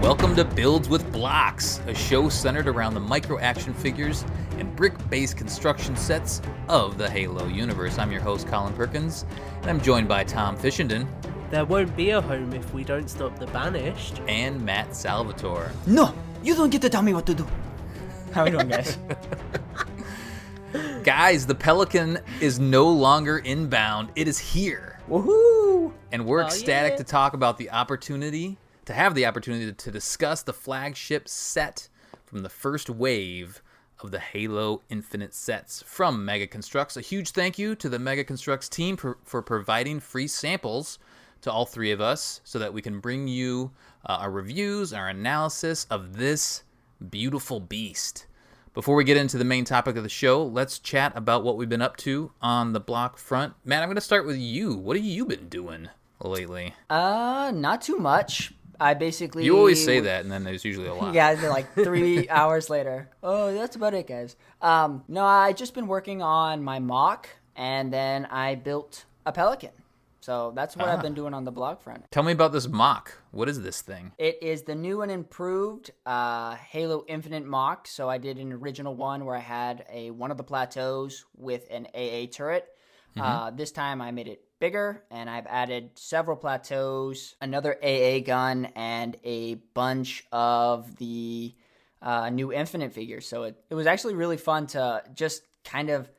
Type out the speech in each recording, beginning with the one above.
Welcome to Builds with Blocks, a show centered around the micro-action figures and brick-based construction sets of the Halo universe. I'm your host, Colin Perkins, and I'm joined by Tom Fishenden. There won't be a home if we don't stop the banished. And Matt Salvatore. No, you don't get to tell me what to do. How are we doing, guys? Guys, the Pelican is no longer inbound. It is here. Woohoo! And we're ecstatic to talk about the opportunity, to have the opportunity to discuss the flagship set from the first wave of the Halo Infinite sets from Mega Construx. A huge thank you to the Mega Construx team for providing free samples to all three of us so that we can bring you our reviews, our analysis of this beautiful beast. Before we get into the main topic of the show, let's chat about what we've been up to on the block front. Matt, I'm going to start with you. What have you been doing lately? Not too much. I basically... You always say that, and then there's usually a lot. Yeah, they're like 3 hours later. Oh, that's about it, guys. No, I just been working on my mock, and then I built a Pelican. So that's what I've been doing on the blog front. Tell me about this mock. What is this thing? It is the new and improved Halo Infinite mock. So I did an original one where I had one of the plateaus with an AA turret. This time I made it bigger, and I've added several plateaus, another AA gun, and a bunch of the new Infinite figures. So it was actually really fun to just kind of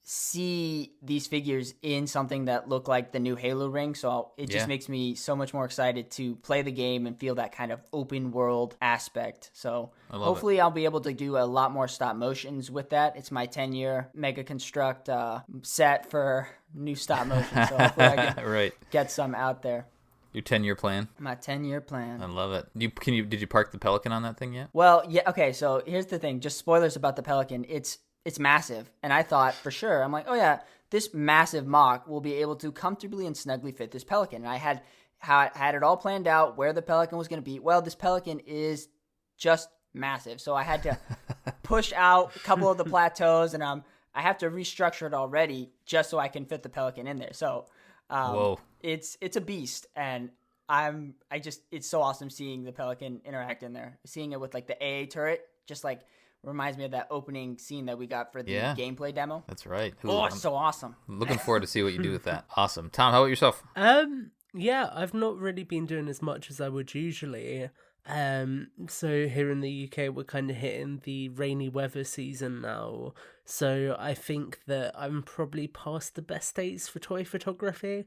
see these figures in something that looked like the new Halo ring. So it just makes me so much more excited to play the game and feel that kind of open world aspect. So hopefully I'll be able to do a lot more stop motions with that. It's my 10-year Mega Construct set for new stop motion. So hopefully I can get some out there. Your 10-year plan? My 10-year plan. I love it. Did you park the Pelican on that thing yet? Well, yeah. Okay, so here's the thing. Just spoilers about the Pelican. It's massive, and I thought for sure, I'm like, oh yeah, this massive mock will be able to comfortably and snugly fit this Pelican. And I had it all planned out where the Pelican was going to be. Well, this Pelican is just massive, so I had to push out a couple of the plateaus, and I have to restructure it already just so I can fit the Pelican in there. So it's a beast, and it's so awesome seeing the Pelican interact in there, seeing it with like the AA turret, just like. Reminds me of that opening scene that we got for the gameplay demo. That's right. It's so awesome. Looking forward to see what you do with that. Awesome. Tom, how about yourself? Yeah, I've not really been doing as much as I would usually. So here in the UK, we're kind of hitting the rainy weather season now. So I think that I'm probably past the best days for toy photography,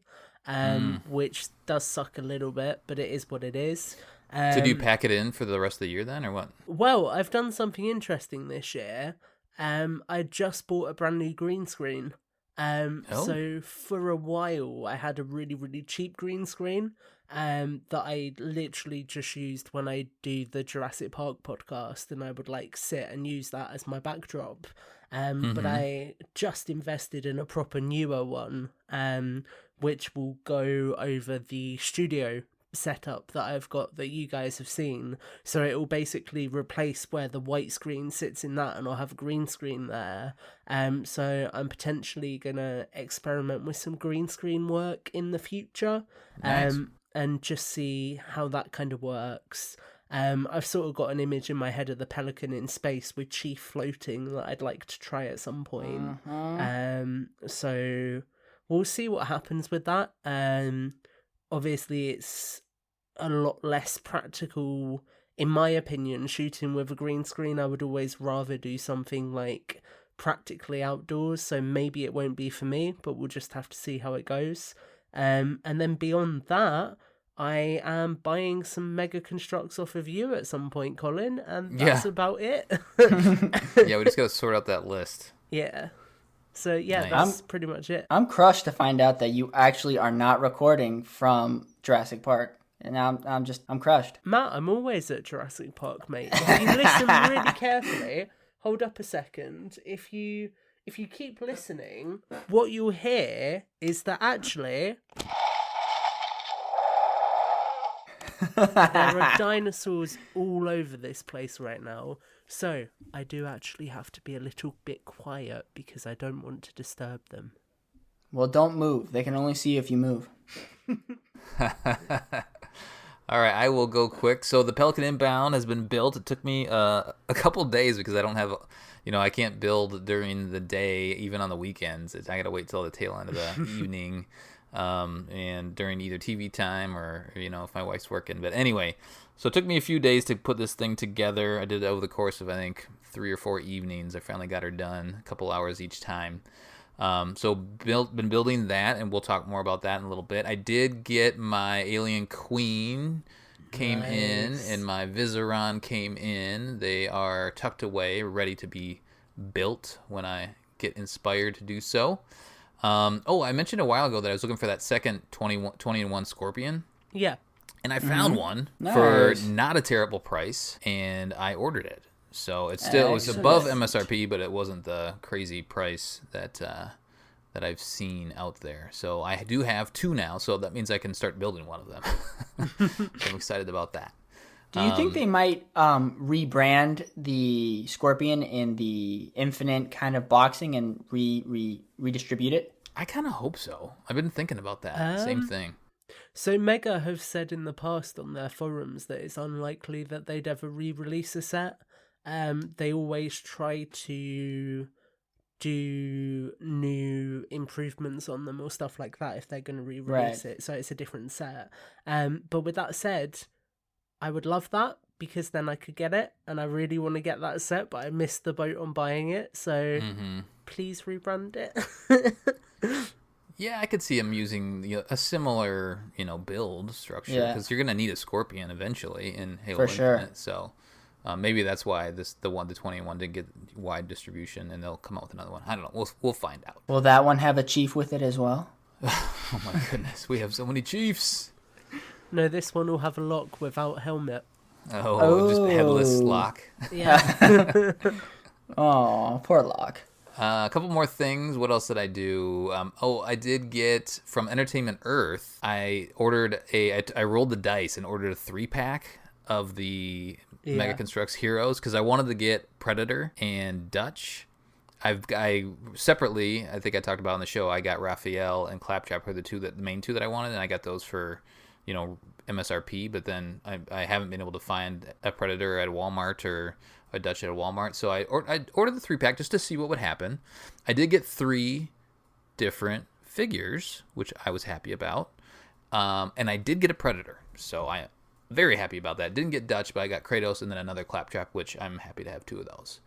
which does suck a little bit, but it is what it is. So do you pack it in for the rest of the year then, or what? Well, I've done something interesting this year. I just bought a brand new green screen. So for a while, I had a really, really cheap green screen that I literally just used when I do the Jurassic Park podcast, and I would like sit and use that as my backdrop. But I just invested in a proper newer one, which will go over the studio setup that I've got that you guys have seen. So it will basically replace where the white screen sits in that, and I'll have a green screen there. So I'm potentially gonna experiment with some green screen work in the future. Nice. And just see how that kind of works. I've sort of got an image in my head of the Pelican in space with Chief floating that I'd like to try at some point. So we'll see what happens with that. Obviously, it's a lot less practical, in my opinion, shooting with a green screen. I would always rather do something like practically outdoors, so maybe it won't be for me, but we'll just have to see how it goes. And then beyond that, I am buying some Mega Construx off of you at some point, Colin, and that's about it. Yeah, we just got to sort out that list. Yeah. So, yeah, Nice. that's pretty much it. I'm crushed to find out that you actually are not recording from Jurassic Park. And now I'm crushed. Matt, I'm always at Jurassic Park, mate. If you listen really carefully, hold up a second. If you keep listening, what you'll hear is that actually there are dinosaurs all over this place right now. So I do actually have to be a little bit quiet because I don't want to disturb them. Well, don't move. They can only see if you move. All right, I will go quick. So the Pelican Inbound has been built. It took me a couple days because I don't have, I can't build during the day, even on the weekends. I got to wait till the tail end of the evening, and during either TV time or, if my wife's working. But anyway, so it took me a few days to put this thing together. I did it over the course of, I think, 3 or 4 evenings. I finally got her done, a couple hours each time. So been building that, and we'll talk more about that in a little bit. I did get my Alien Queen came in, and my Viseron came in. They are tucked away, ready to be built when I get inspired to do so. I mentioned a while ago that I was looking for that second 20-in-1 Scorpion. Yeah. And I found one for not a terrible price, and I ordered it. So it was above MSRP, but it wasn't the crazy price that I've seen out there. So I do have 2 now, so that means I can start building one of them. I'm excited about that. Do you think they might rebrand the Scorpion in the Infinite kind of boxing and redistribute it? I kind of hope so. I've been thinking about that. Same thing. So Mega have said in the past on their forums that it's unlikely that they'd ever re-release a set. They always try to do new improvements on them or stuff like that if they're going to re-release it. So it's a different set. But with that said, I would love that because then I could get it, and I really want to get that set, but I missed the boat on buying it. So please rebrand it. Yeah, I could see them using a similar, build structure because you're going to need a Scorpion eventually in Halo Infinite. So maybe that's why the 20-in-1 didn't get wide distribution, and they'll come out with another one. I don't know. We'll find out. Will that one have a chief with it as well? Oh my goodness, we have so many chiefs. No, this one will have a lock without helmet. Oh. Just headless lock. Yeah. Oh, poor lock. A couple more things. What else did I do? I did get from Entertainment Earth. I rolled the dice and ordered a 3-pack of the Mega Construx Heroes because I wanted to get Predator and Dutch. I separately, I think I talked about on the show, I got Raphael and Claptrap are the main two that I wanted, and I got those for, MSRP, but then I haven't been able to find a Predator at Walmart or a Dutch at Walmart, so I ordered the 3-pack just to see what would happen. I did get 3 different figures, which I was happy about, and I did get a Predator, so I am very happy about that. Didn't get Dutch, but I got Kratos and then another Claptrap, which I'm happy to have 2 of those.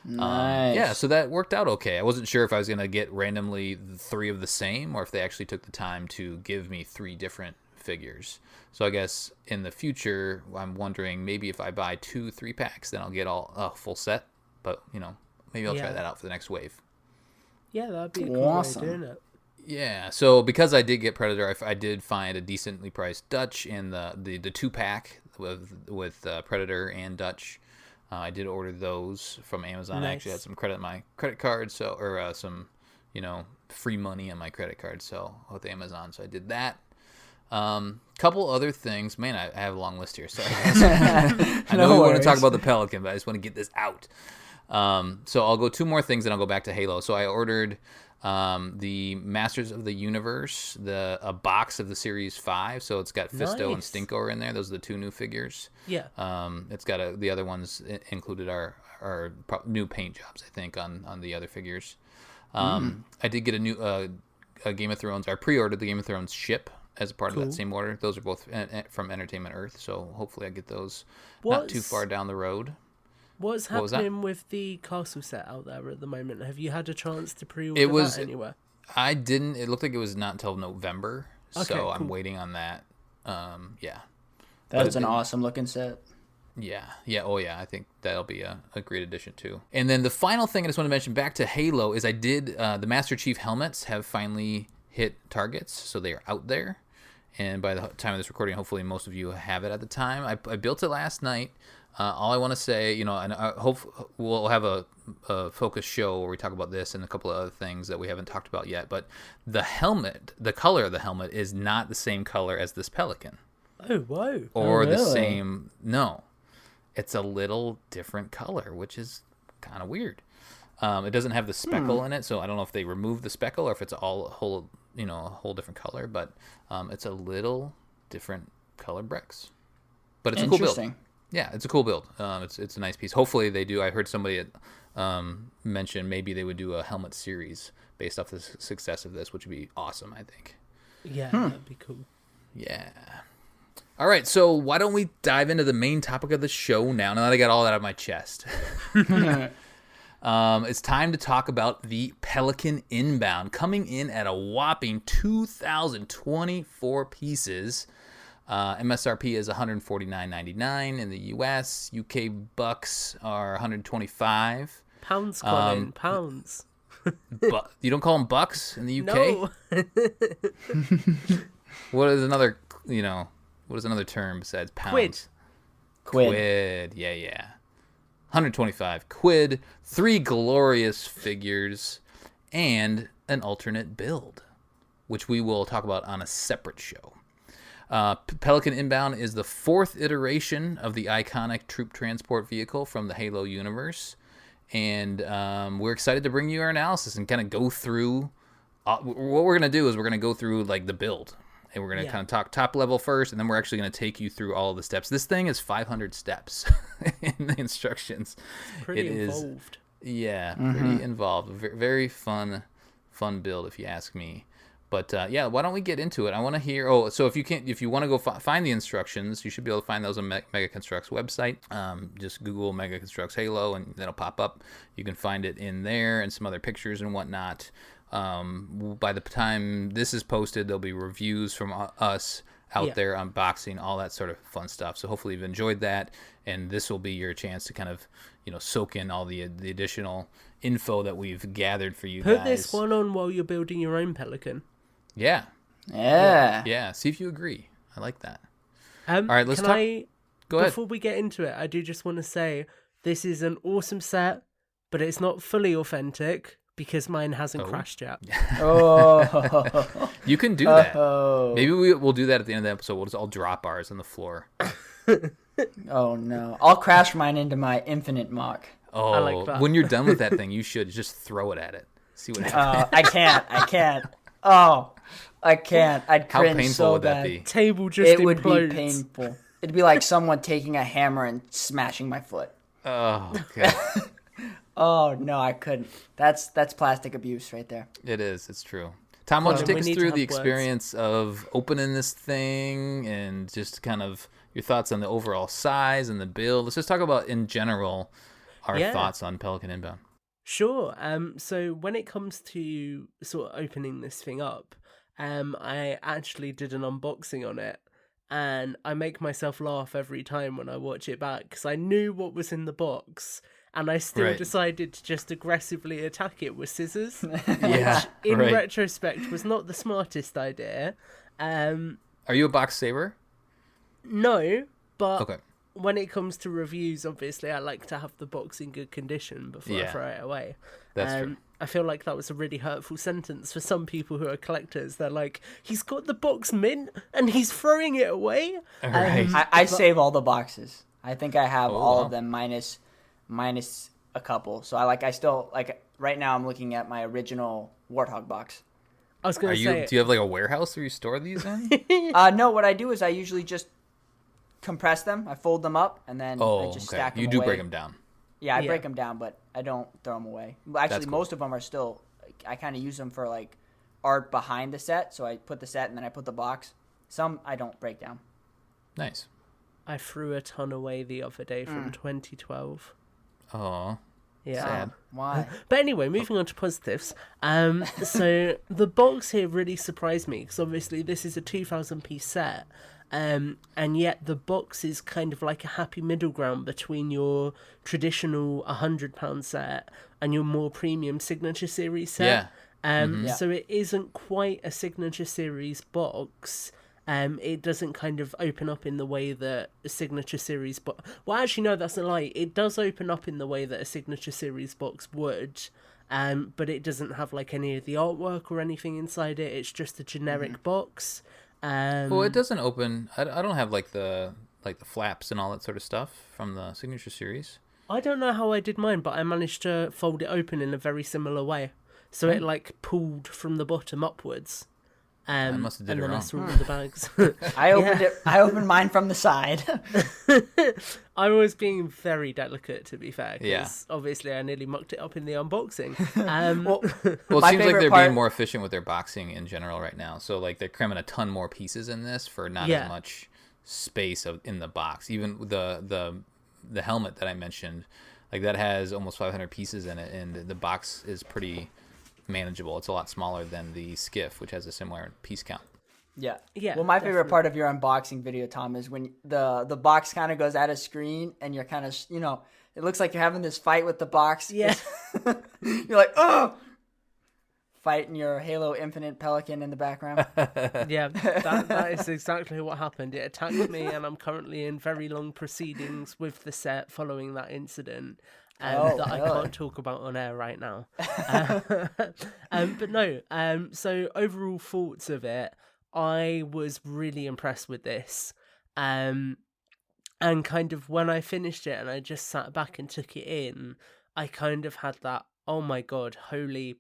Nice. So that worked out okay. I wasn't sure if I was going to get randomly 3 of the same or if they actually took the time to give me 3 different figures. So I guess in the future, I'm wondering maybe if I buy 2 3-packs, then I'll get a full set. But, maybe I'll try that out for the next wave. Yeah, that'd be a cool way of doing it. Yeah, so because I did get Predator, I did find a decently priced Dutch in the 2-pack with Predator and Dutch. I did order those from Amazon. Nice. I actually had some credit on my credit card, some free money on my credit card, so with Amazon. So I did that. Couple other things. Man, I have a long list here. Sorry. I know we want to talk about the Pelican, but I just want to get this out. So I'll go 2 more things, and I'll go back to Halo. So I ordered the Masters of the Universe, a box of the Series 5. So it's got Fisto and Stinkor in there. Those are the 2 new figures. Yeah. It's got the other ones included our new paint jobs, I think, on the other figures. I did get a new a Game of Thrones. I pre-ordered the Game of Thrones ship as a part of that same order. Those are both from Entertainment Earth, so hopefully I get those not too far down the road. What's happening with the castle set out there at the moment? Have you had a chance to pre-order that anywhere? I didn't. It looked like it was not until November, so I'm waiting on that. That's an awesome looking set. Yeah. I think that'll be a great addition too. And then the final thing I just want to mention back to Halo is I did the Master Chief helmets have finally hit targets, so they are out there. And by the time of this recording, hopefully most of you have it at the time. I built it last night. All I want to say, and I hope we'll have a focus show where we talk about this and a couple of other things that we haven't talked about yet. But the helmet, the color of the helmet is not the same color as this Pelican. Oh, whoa. Or the same. No. It's a little different color, which is kind of weird. It doesn't have the speckle in it, so I don't know if they removed the speckle or if it's a whole different color. But it's a little different color bricks. But it's a cool build. Interesting. Yeah, it's a cool build. It's a nice piece. Hopefully they do. I heard somebody mention maybe they would do a helmet series based off the success of this, which would be awesome, I think. Yeah, that'd be cool. Yeah. All right, so why don't we dive into the main topic of the show now that I got all that out of my chest? It's time to talk about the Pelican Inbound, coming in at a whopping 2,024 pieces. MSRP is $149.99 in the US. UK bucks are 125. Pounds, Colin, pounds. But you don't call them bucks in the UK? No. What is another term besides pounds? Quid. Yeah. 125 quid, 3 glorious figures, and an alternate build, which we will talk about on a separate show. Pelican Inbound is the 4th iteration of the iconic troop transport vehicle from the Halo universe, and we're excited to bring you our analysis and kind of go through. What we're going to do is we're going to go through like the build, and we're going to kind of talk top level first, and then we're actually going to take you through all of the steps. This thing is 500 steps in the instructions. It's pretty involved. Yeah, pretty involved. Very fun build, if you ask me. But yeah, why don't we get into it? I want to hear. Oh, so if you want to go find the instructions, you should be able to find those on Mega Construx website. Just Google Mega Construx Halo, and that'll pop up. You can find it in there and some other pictures and whatnot. By the time this is posted, there'll be reviews from us out there, unboxing, all that sort of fun stuff. So hopefully you've enjoyed that, and this will be your chance to kind of soak in all the additional info that we've gathered for you guys. Put this one on while you're building your own Pelican. Yeah. See if you agree. I like that. All right, let's talk. Go ahead. Before we get into it, I do just want to say this is an awesome set, but it's not fully authentic because mine hasn't crashed yet. You can do that. Maybe we'll do that at the end of the episode. We'll just all drop ours on the floor. Oh no! I'll crash mine into my infinite mock. Oh, I like that. When you're done with that thing, you should just throw it at it. See what happens. I can't. Oh, I can't. I'd cringe. How painful so would that bad. be? Table just It implodes. would be painful. It'd be like someone taking a hammer and smashing my foot. Oh, God. Oh no, I couldn't. That's plastic abuse right there. It is. It's true. Tom, why don't you take us need to through have the words. experience of opening this thing and just kind of your thoughts on the overall size and the build? Let's just talk about, in general, our thoughts on Pelican Inbound. Sure. So when it comes to sort of opening this thing up, I actually did an unboxing on it, and I make myself laugh every time when I watch it back because I knew what was in the box, and I still decided to just aggressively attack it with scissors, which in retrospect was not the smartest idea. Are you a box saver? No, but Okay. when it comes to reviews, obviously I like to have the box in good condition before I throw it away. That's true. I feel like that was a really hurtful sentence for some people who are collectors. They're like, he's got the box mint and he's throwing it away. Right. I save all the boxes. I think I have all of them minus a couple. So I still right now I'm looking at my original Warthog box. I was going to say, do you have like a warehouse where you store these in? No, what I do is I usually just compress them. I fold them up and then I just stack them You do away. break them down. Yeah, I break them down, but I don't throw them away. Actually, most of them are still. I kind of use them for like art behind the set. So I put the set and then I put the box. Some I don't break down. Nice. I threw a ton away the other day from 2012. Oh. Yeah. Sad. Why? But anyway, moving on to positives. So the box here really surprised me because obviously this is a 2,000-piece set. And yet the box is kind of like a happy middle ground between your traditional £100 set and your more premium Signature Series set. So it isn't quite a Signature Series box. It doesn't kind of open up in the way that a Signature Series box... Well, actually, no, that's a lie. It does open up in the way that a Signature Series box would, but it doesn't have like any of the artwork or anything inside it. It's just a generic box. Well, it doesn't open. I don't have like the flaps and all that sort of stuff from the Signature Series. I don't know how I did mine, but I managed to fold it open in a very similar way. So it like pulled from the bottom upwards. must have did and it then wrong. I sorted the bags. I opened mine from the side. I was being very delicate, to be fair, because Yeah. obviously I nearly mucked it up in the unboxing. Well, Well, it my seems like favorite they're part- being more efficient with their boxing in general right now. So like they're cramming a ton more pieces in this for not Yeah. as much space in the box. Even the helmet that I mentioned, like that has almost 500 pieces in it, and the box is pretty manageable. It's a lot smaller than the skiff, which has a similar piece count. Yeah. Yeah, Well, my favorite definitely. part of your unboxing video, Tom, is when the box kind of goes out of screen and you're kind of, it looks like you're having this fight with the box. Yeah. You're like, oh! Fighting your Halo Infinite Pelican in the background. Yeah, that is exactly what happened. It attacked me, and I'm currently in very long proceedings with the set following that incident. That I really? can't talk about on air right now. But no, so overall thoughts of it, I was really impressed with this. And kind of when I finished it and I just sat back and took it in, I kind of had that, oh my God, holy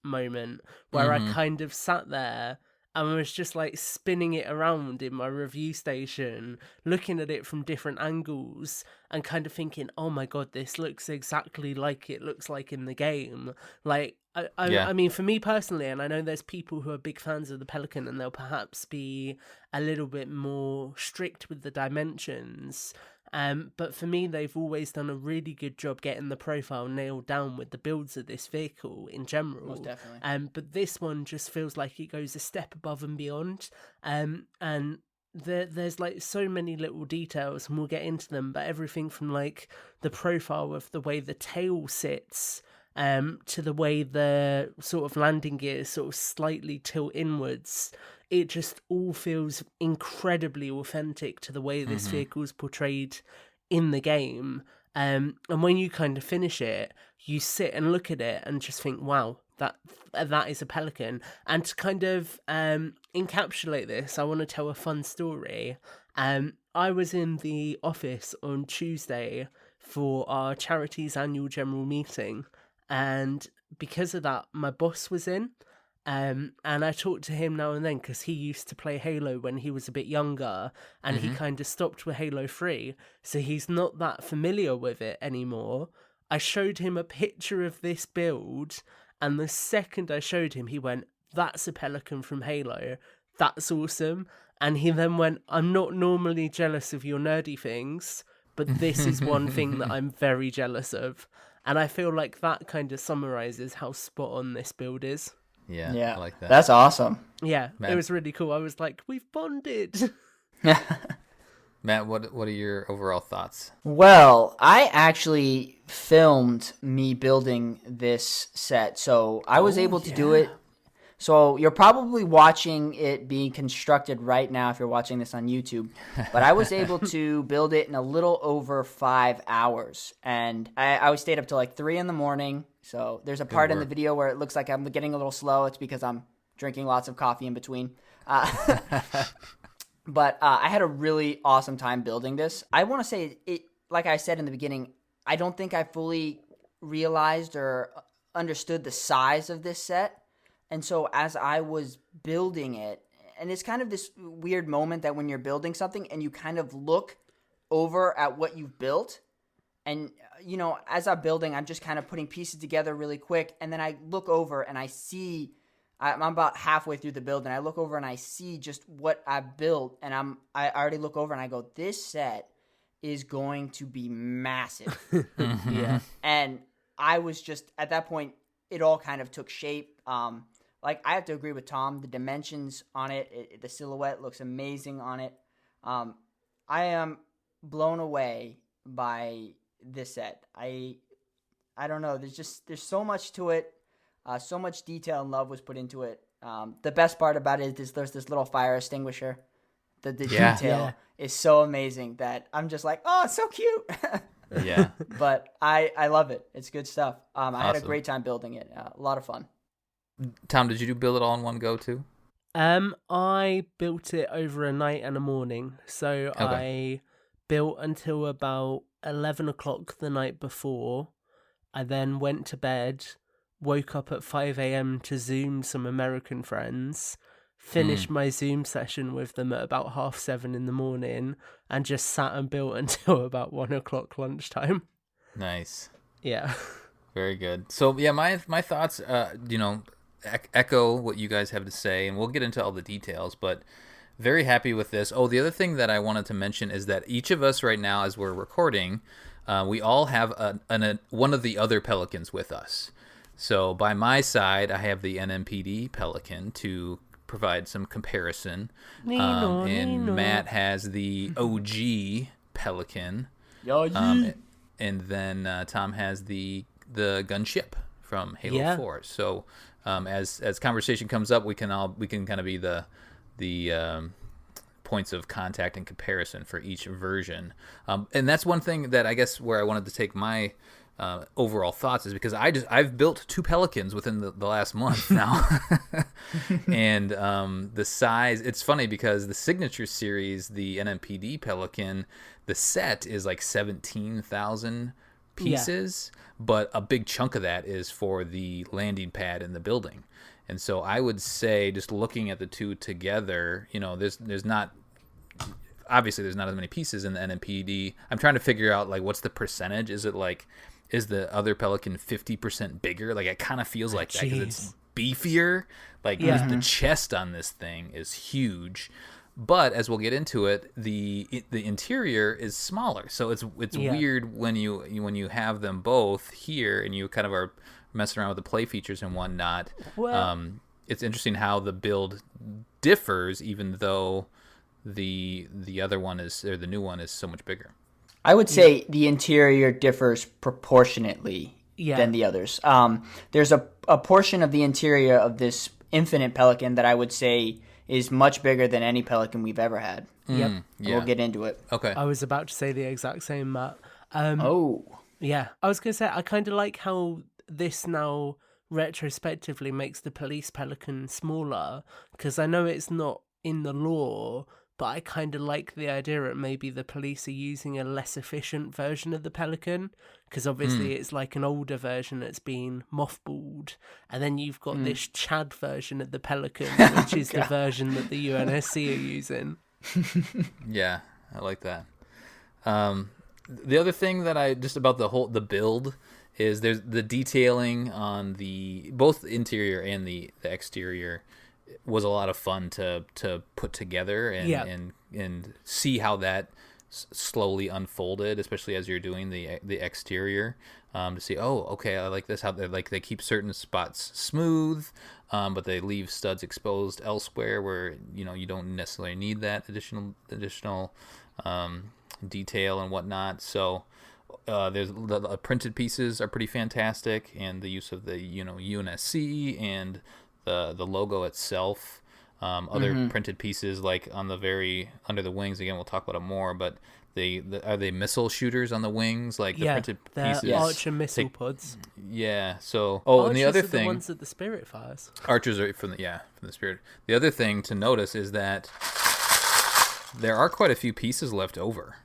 moment where I kind of sat there and was just like spinning it around in my review station, looking at it from different angles and kind of thinking, oh my God, this looks exactly like it looks like in the game. Like, I mean, for me personally, and I know there's people who are big fans of the Pelican and they'll perhaps be a little bit more strict with the dimensions. But for me, they've always done a really good job getting the profile nailed down with the builds of this vehicle in general. Most definitely. But this one just feels like it goes a step above and beyond. And there's like so many little details, and we'll get into them. But everything from like the profile of the way the tail sits, to the way the sort of landing gears sort of slightly tilt inwards. It just all feels incredibly authentic to the way this vehicle's portrayed in the game. And when you kind of finish it, you sit and look at it and just think, wow, that is a Pelican. And to kind of encapsulate this, I want to tell a fun story. I was in the office on Tuesday for our charity's annual general meeting, and because of that, my boss was in. And I talk to him now and then because he used to play Halo when he was a bit younger, and he kind of stopped with Halo 3, so he's not that familiar with it anymore. I showed him a picture of this build, and the second I showed him, he went, "That's a Pelican from Halo. That's awesome." And he then went, "I'm not normally jealous of your nerdy things, but this is one thing that I'm very jealous of." And I feel like that kind of summarizes how spot on this build is. Yeah, I like that. That's awesome. Yeah, Matt? It was really cool. I was like, we've bonded. Matt, what are your overall thoughts? Well, I actually filmed me building this set, so I was able to do it. So you're probably watching it being constructed right now if you're watching this on YouTube. But I was able to build it in a little over 5 hours. And I stayed up till like 3 in the morning. So there's a part in the video where it looks like I'm getting a little slow. It's because I'm drinking lots of coffee in between. But I had a really awesome time building this. I want to say, it, like I said in the beginning, I don't think I fully realized or understood the size of this set. And so as I was building it, and it's kind of this weird moment that when you're building something and you kind of look over at what you've built, and, as I'm building, I'm just kind of putting pieces together really quick, and then I look over and I see, I'm about halfway through the build, and I look over and I see just what I built, and I already look over and I go, this set is going to be massive. Yeah. And I was just, at that point, it all kind of took shape. Like, I have to agree with Tom. The dimensions on it, the silhouette looks amazing on it. I am blown away by this set. I don't know. There's so much to it. So much detail and love was put into it. The best part about it is there's this little fire extinguisher. The detail is so amazing that I'm just like, oh, it's so cute. Yeah. But I love it. It's good stuff. I had a Awesome. great time building it. A lot of fun. Tom, did you build it all in one go too? I built it over a night and a morning. So I built until about 11 o'clock the night before. I then went to bed, woke up at 5 a.m. to Zoom some American friends, finished my Zoom session with them at about 7:30 in the morning, and just sat and built until about 1:00 lunchtime. Nice. Yeah. Very good. So yeah, my thoughts, echo what you guys have to say, and we'll get into all the details, but very happy with this. Oh, the other thing that I wanted to mention is that each of us right now, as we're recording, we all have one of the other Pelicans with us. So by my side, I have the NMPD Pelican to provide some comparison. And Matt has the OG Pelican. And then Tom has the gunship from Halo 4. So as conversation comes up, we can kind of be the points of contact and comparison for each version. And that's one thing that I guess where I wanted to take my overall thoughts is because I've built 2 Pelicans within the last month now. And the size, it's funny because the Signature Series, the NMPD Pelican, the set is like 17,000 pieces, but a big chunk of that is for the landing pad in the building. And so I would say, just looking at the two together, there's not obviously there's not as many pieces in the NMPD. I'm trying to figure out like what's the percentage. Is the other Pelican 50% bigger? Like it kind of feels like that because it's beefier. Like the chest on this thing is huge. But as we'll get into it, the interior is smaller, so it's weird when you have them both here and you kind of are messing around with the play features and whatnot. Well, it's interesting how the build differs, even though the other one the new one is so much bigger. I would say the interior differs proportionately than the others. There's a portion of the interior of this Infinite Pelican that I would say is much bigger than any Pelican we've ever had. We'll get into it. Okay. I was about to say the exact same, Matt. Yeah. I was going to say, I kind of like how this now retrospectively makes the police Pelican smaller, because I know it's not in the lore, but I kind of like the idea that maybe the police are using a less efficient version of the Pelican, because obviously it's like an older version that's been mothballed, and then you've got this Chad version of the Pelican, which is the version that the UNSC are using. Yeah, I like that. The other thing that about the build is there's the detailing on both the interior and the exterior was a lot of fun to put together and see how that slowly unfolded, especially as you're doing the exterior, to see, okay, I like this, how they keep certain spots smooth, but they leave studs exposed elsewhere where you don't necessarily need that additional detail and whatnot. So there's the printed pieces are pretty fantastic, and the use of the UNSC and the logo itself. Other printed pieces like on the very under the wings, again we'll talk about it more, but are they missile shooters on the wings, like the printed pieces? Archer missile pods. Yeah. So Archers and the other are thing, the ones that the Spirit fires. Archers are from the Spirit. The other thing to notice is that there are quite a few pieces left over.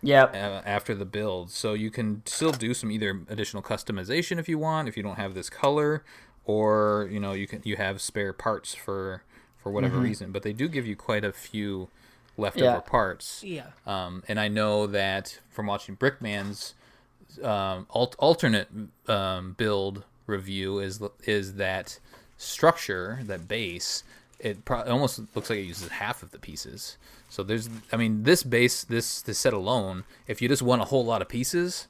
After the build, so you can still do some either additional customization if you want, if you don't have this color, or you have spare parts for whatever reason. But they do give you quite a few leftover parts. And I know that from watching Brickman's alternate build review is that structure, that base. It almost looks like it uses half of the pieces. So this base, this set alone, if you just want a whole lot of pieces,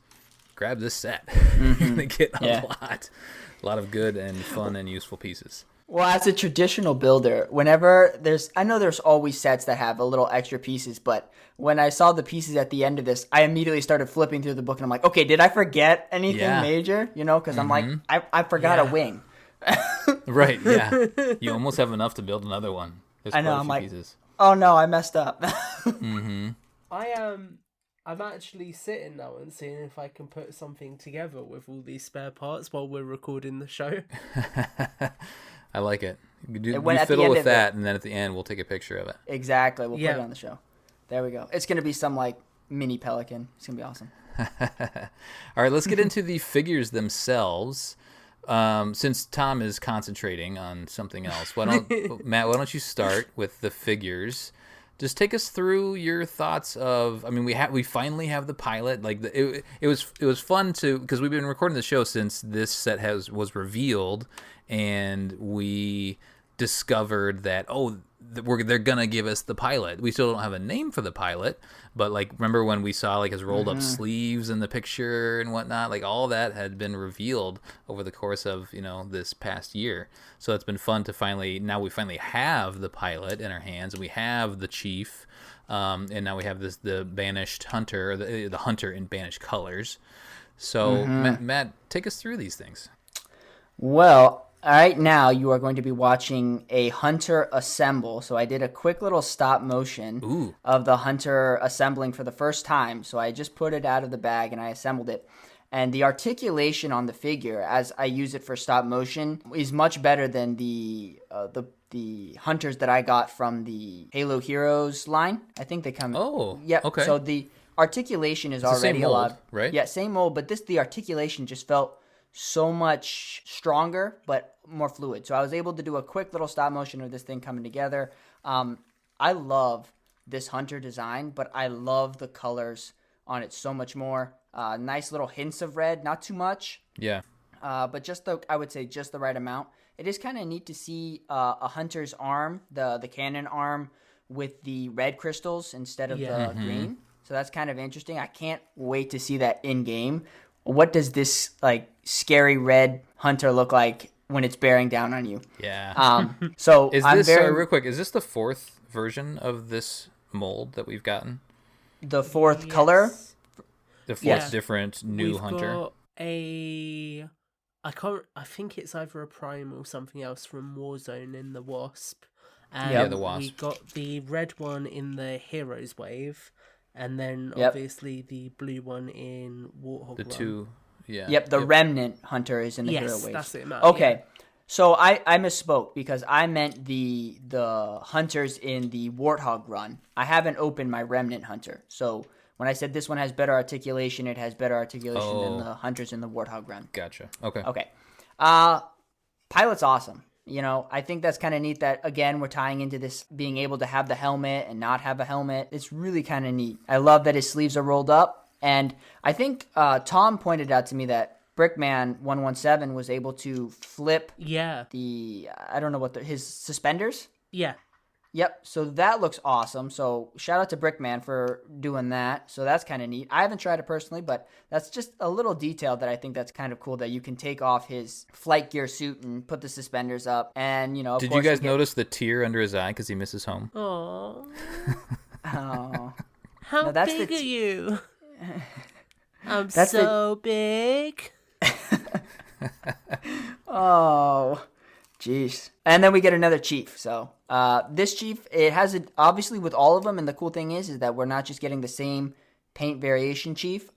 grab this set. You're gonna get a lot of good and fun and useful pieces. Well, as a traditional builder, whenever I know there's always sets that have a little extra pieces, but when I saw the pieces at the end of this, I immediately started flipping through the book, and I'm like, okay, did I forget anything major? Because I'm like, I forgot a wing. Right, yeah. You almost have enough to build another one. There's I know, quite a I'm few like, pieces. Oh no, I messed up. I'm actually sitting now and seeing if I can put something together with all these spare parts while we're recording the show. I like it. You fiddle with that, and then at the end we'll take a picture of it. Exactly, we'll put it on the show. There we go. It's going to be some like mini Pelican. It's going to be awesome. All right, let's get into the figures themselves. Since Tom is concentrating on something else, Matt, why don't you start with the figures? Just take us through your thoughts of. I mean, we finally have the pilot. Like it was fun to, because we've been recording the show since this set was revealed, and we discovered that they're gonna give us the pilot. We still don't have a name for the pilot, but like, remember when we saw like his rolled up sleeves in the picture and whatnot? Like, all that had been revealed over the course of this past year. So it's been fun to finally have the pilot in our hands, and we have the chief, and now we have the banished hunter, the hunter in banished colors. So Matt, take us through these things. Well, right now you are going to be watching a hunter assemble. So I did a quick little stop motion of the hunter assembling for the first time. So I just put it out of the bag and I assembled it. And the articulation on the figure, as I use it for stop motion, is much better than the hunters that I got from the Halo Heroes line. I think they come. Oh, yeah. Okay. So the articulation is it's already the same mold, a lot, right? Yeah, same mold, but the articulation just felt so much stronger, but more fluid. So I was able to do a quick little stop motion of this thing coming together. I love this hunter design, but I love the colors on it so much more. Nice little hints of red, not too much. Yeah. But I would say just the right amount. It is kind of neat to see a hunter's arm, the cannon arm, with the red crystals instead of the green. So that's kind of interesting. I can't wait to see that in game. What does this like scary red hunter look like when it's bearing down on you? Yeah. So real quick, is this the fourth version of this mold that we've gotten? The fourth color? The fourth different new We've hunter? Got I think it's either a Prime or something else from Warzone in the Wasp. The Wasp. We got the red one in the Heroes wave, and then obviously the blue one in Warthog. The two, yeah. Yep, the Remnant hunter is in the Hero wave. That's it, Matt. Okay. Yeah. So I misspoke because I meant the hunters in the Warthog run. I haven't opened my Remnant hunter. So when I said this one has better articulation, it has better articulation than the hunters in the Warthog run. Gotcha. Okay. Okay. Pilot's awesome. I think that's kind of neat that, again, we're tying into this being able to have the helmet and not have a helmet. It's really kind of neat. I love that his sleeves are rolled up. And I think Tom pointed out to me that Brickman 117 was able to flip I don't know his suspenders. Yeah. Yep. So that looks awesome. So shout out to Brickman for doing that. So that's kind of neat. I haven't tried it personally, but that's just a little detail that I think that's kind of cool, that you can take off his flight gear suit and put the suspenders up. And, of Did course you guys notice the tear under his eye because he misses home? Oh. Oh. How big are you? I'm so big. Oh, jeez. And then we get another chief. So this chief, it has obviously with all of them, and the cool thing is that we're not just getting the same paint variation chief.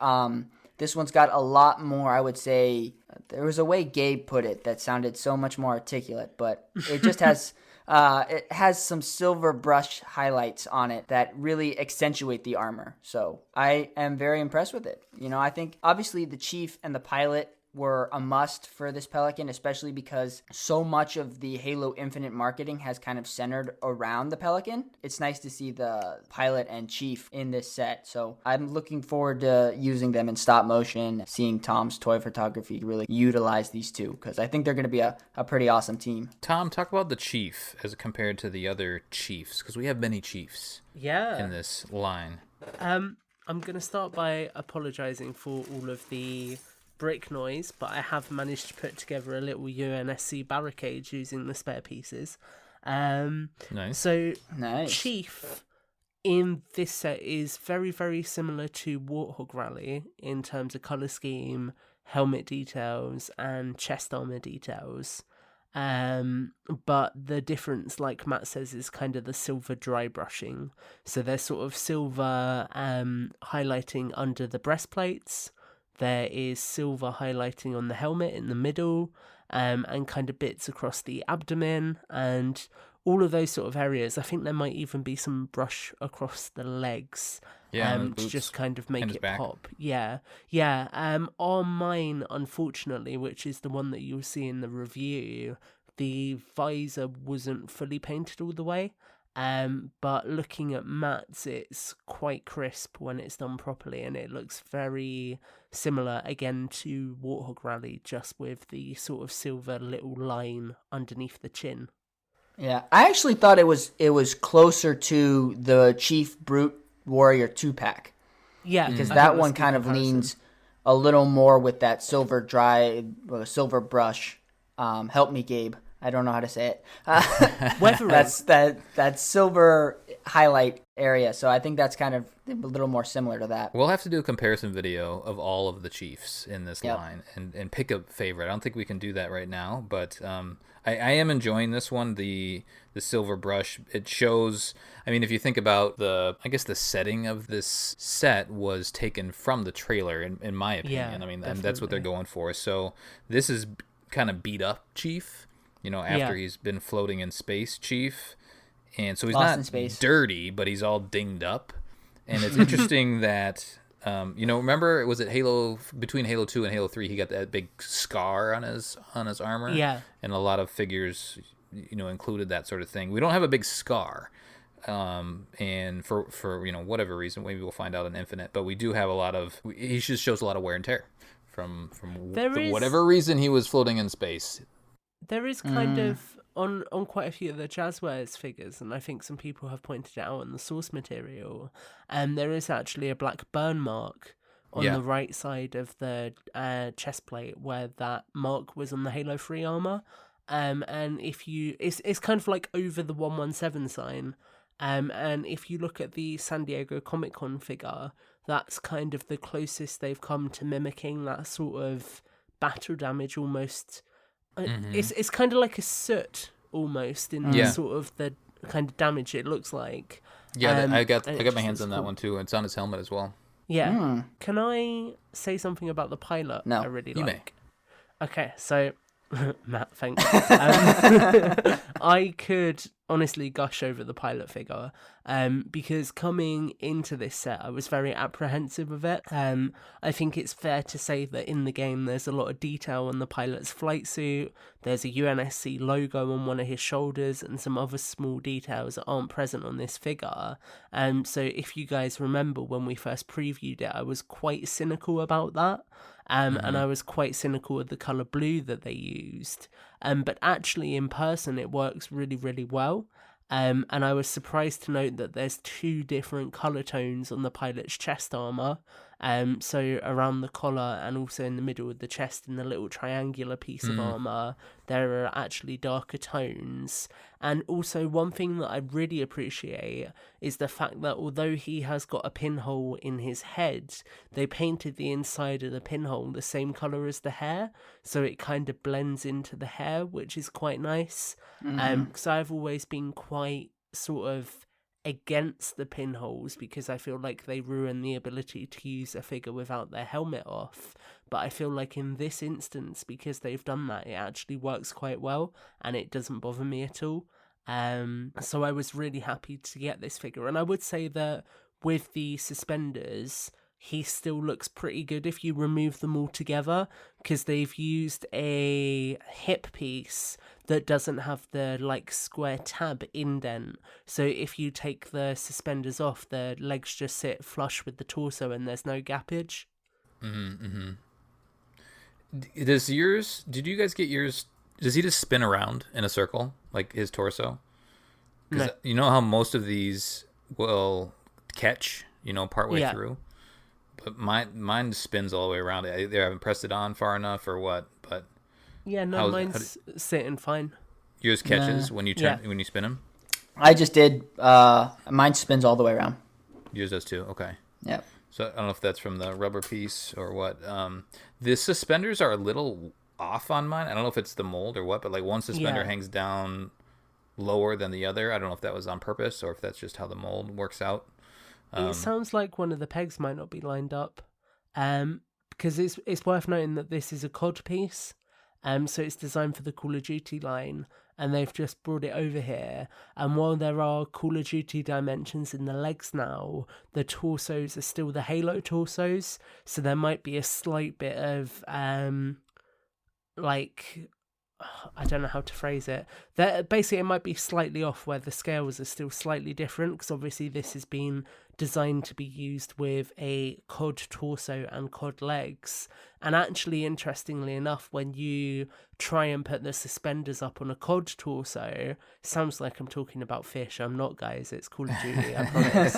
This one's got a lot more, I would say. There was a way Gabe put it that sounded so much more articulate, but it just has it has some silver brush highlights on it that really accentuate the armor. So I am very impressed with it. I think obviously the chief and the pilot were a must for this Pelican, especially because so much of the Halo Infinite marketing has kind of centered around the Pelican. It's nice to see the pilot and chief in this set. So I'm looking forward to using them in stop motion, seeing Tom's toy photography really utilize these two, because I think they're going to be a pretty awesome team. Tom, talk about the chief as compared to the other chiefs, because we have many chiefs in this line. I'm going to start by apologizing for all of the brick noise, but I have managed to put together a little UNSC barricade using the spare pieces. Nice. So Chief in this set is very, very similar to Warthog Rally in terms of color scheme, helmet details, and chest armor details. But the difference, like Matt says, is kind of the silver dry brushing. So there's sort of silver highlighting under the breastplates. There is silver highlighting on the helmet in the middle, and kind of bits across the abdomen, and all of those sort of areas. I think there might even be some brush across the legs. Yeah, To just kind of make his it back. pop. Yeah. On mine, unfortunately, which is the one that you'll see in the review, the visor wasn't fully painted all the way. But looking at Matt's, it's quite crisp when it's done properly, and it looks very similar again to Warthog Rally, just with the sort of silver little line underneath the chin. Yeah, I actually thought it was closer to the Chief Brute Warrior 2-pack. Yeah, because that one kind of leans a little more with that silver brush. Help me, Gabe. I don't know how to say it. That's that silver highlight area. So I think that's kind of a little more similar to that. We'll have to do a comparison video of all of the Chiefs in this line and pick a favorite. I don't think we can do that right now, but I am enjoying this one. The silver brush, it shows. I mean, if you think about the setting of this set was taken from the trailer, in my opinion. Yeah, I mean, and that's what they're going for. So this is kind of beat up Chief. After he's been floating in space, Chief. And so he's not dirty, but he's all dinged up. And it's interesting that, remember, was it between Halo 2 and Halo 3, he got that big scar on his armor? Yeah. And a lot of figures, included that sort of thing. We don't have a big scar. And for whatever reason, maybe we'll find out in Infinite, but we do have he just shows a lot of wear and tear from whatever reason he was floating in space. There is kind of, on quite a few of the Jazzwares figures, and I think some people have pointed it out in the source material, there is actually a black burn mark on the right side of the chest plate where that mark was on the Halo 3 armor. And it's kind of like over the 117 sign. And if you look at the San Diego Comic-Con figure, that's kind of the closest they've come to mimicking that sort of battle damage almost. It's kind of like a soot almost in sort of the kind of damage it looks like. Yeah, I got my hands on that one too. It's on his helmet as well. Yeah. Can I say something about the pilot? No, I really you like. May. Okay, so Matt, thanks. I could honestly gush over the pilot figure because coming into this set I was very apprehensive of it. I think it's fair to say that in the game there's a lot of detail on the pilot's flight suit. There's a UNSC logo on one of his shoulders and some other small details that aren't present on this figure. So if you guys remember when we first previewed it, I was quite cynical about that. And I was quite cynical of the colour blue that they used. But actually in person it works really, really well. And I was surprised to note that there's 2 different colour tones on the pilot's chest armour. So around the collar and also in the middle of the chest in the little triangular piece of armour, there are actually darker tones. And also one thing that I really appreciate is the fact that although he has got a pinhole in his head, they painted the inside of the pinhole the same colour as the hair, so it kind of blends into the hair, which is quite nice. Because I've always been quite sort of against the pinholes because I feel like they ruin the ability to use a figure without their helmet off. But I feel like in this instance, because they've done that, it actually works quite well and it doesn't bother me at all. So I was really happy to get this figure. And I would say that with the suspenders, he still looks pretty good if you remove them all together, because they've used a hip piece that doesn't have the square tab indent. So if you take the suspenders off, the legs just sit flush with the torso and there's no gappage. Did you guys get yours? Does he just spin around in a circle like his torso? Because you know how most of these will catch, partway through. But mine spins all the way around. I either haven't pressed it on far enough or what. But yeah, no, mine's sitting fine. Yours catches when you when you spin them. I just did. Mine spins all the way around. Yours does too. Okay. Yep. So I don't know if that's from the rubber piece or what. The suspenders are a little off on mine. I don't know if it's the mold or what, but one suspender hangs down lower than the other. I don't know if that was on purpose or if that's just how the mold works out. It sounds like one of the pegs might not be lined up, because it's worth noting that this is a cod piece, So it's designed for the Call of Duty line, and they've just brought it over here. And while there are Call of Duty dimensions in the legs now, the torsos are still the Halo torsos. So there might be a slight bit of like, I don't know how to phrase it. Basically, it might be slightly off where the scales are still slightly different, because obviously this has been designed to be used with a COD torso and COD legs. And actually, interestingly enough, when you try and put the suspenders up on a COD torso, sounds like I'm talking about fish. I'm not, guys. It's Call of Duty, I promise.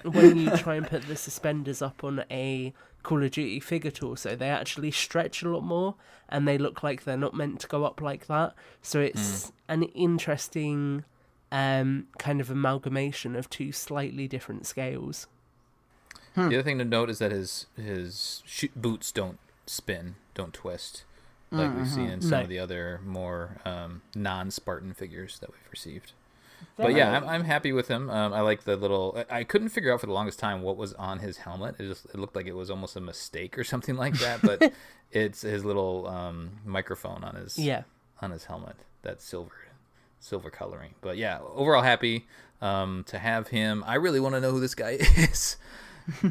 When you try and put the suspenders up on a Call of Duty figure torso, they actually stretch a lot more, and they look like they're not meant to go up like that. So it's an interesting kind of amalgamation of two slightly different scales. The other thing to note is that his boots don't spin, don't twist, like we've seen in some of the other more non-Spartan figures that we've received. But yeah, I'm happy with him. I like the little. I couldn't figure out for the longest time what was on his helmet. It looked like it was almost a mistake or something like that. But it's his little microphone on his helmet. That silver coloring. But yeah, overall happy to have him. I really want to know who this guy is.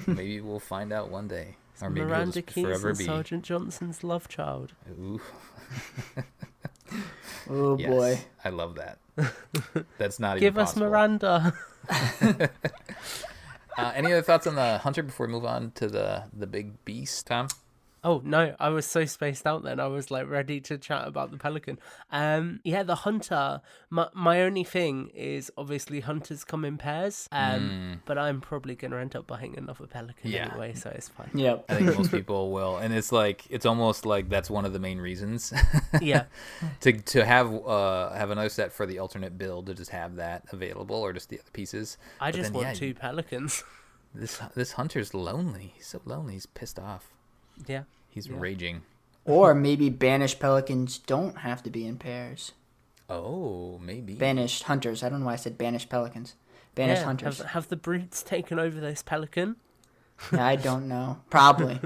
Maybe we'll find out one day, or maybe Miranda he'll just Keyes forever and be Sergeant Johnson's love child. Ooh. Oh yes, boy, I love that. That's not Give even us possible. Miranda. Any other thoughts on the Hunter before we move on to the big beast, Tom? Oh no, I was so spaced out then. I was like ready to chat about the Pelican. The Hunter. My only thing is obviously Hunters come in pairs. But I'm probably gonna end up buying another Pelican anyway, so it's fine. Yep. I think most people will, and it's almost like that's one of the main reasons. Yeah. to have another set for the alternate build, to just have that available, or just the other pieces. I just want 2 Pelicans. This Hunter's lonely. He's so lonely. He's pissed off. Yeah. He's raging. Or maybe banished pelicans don't have to be in pairs. Oh, maybe. Banished hunters. I don't know why I said banished pelicans. Banished hunters. Have the brutes taken over this pelican? I don't know. Probably.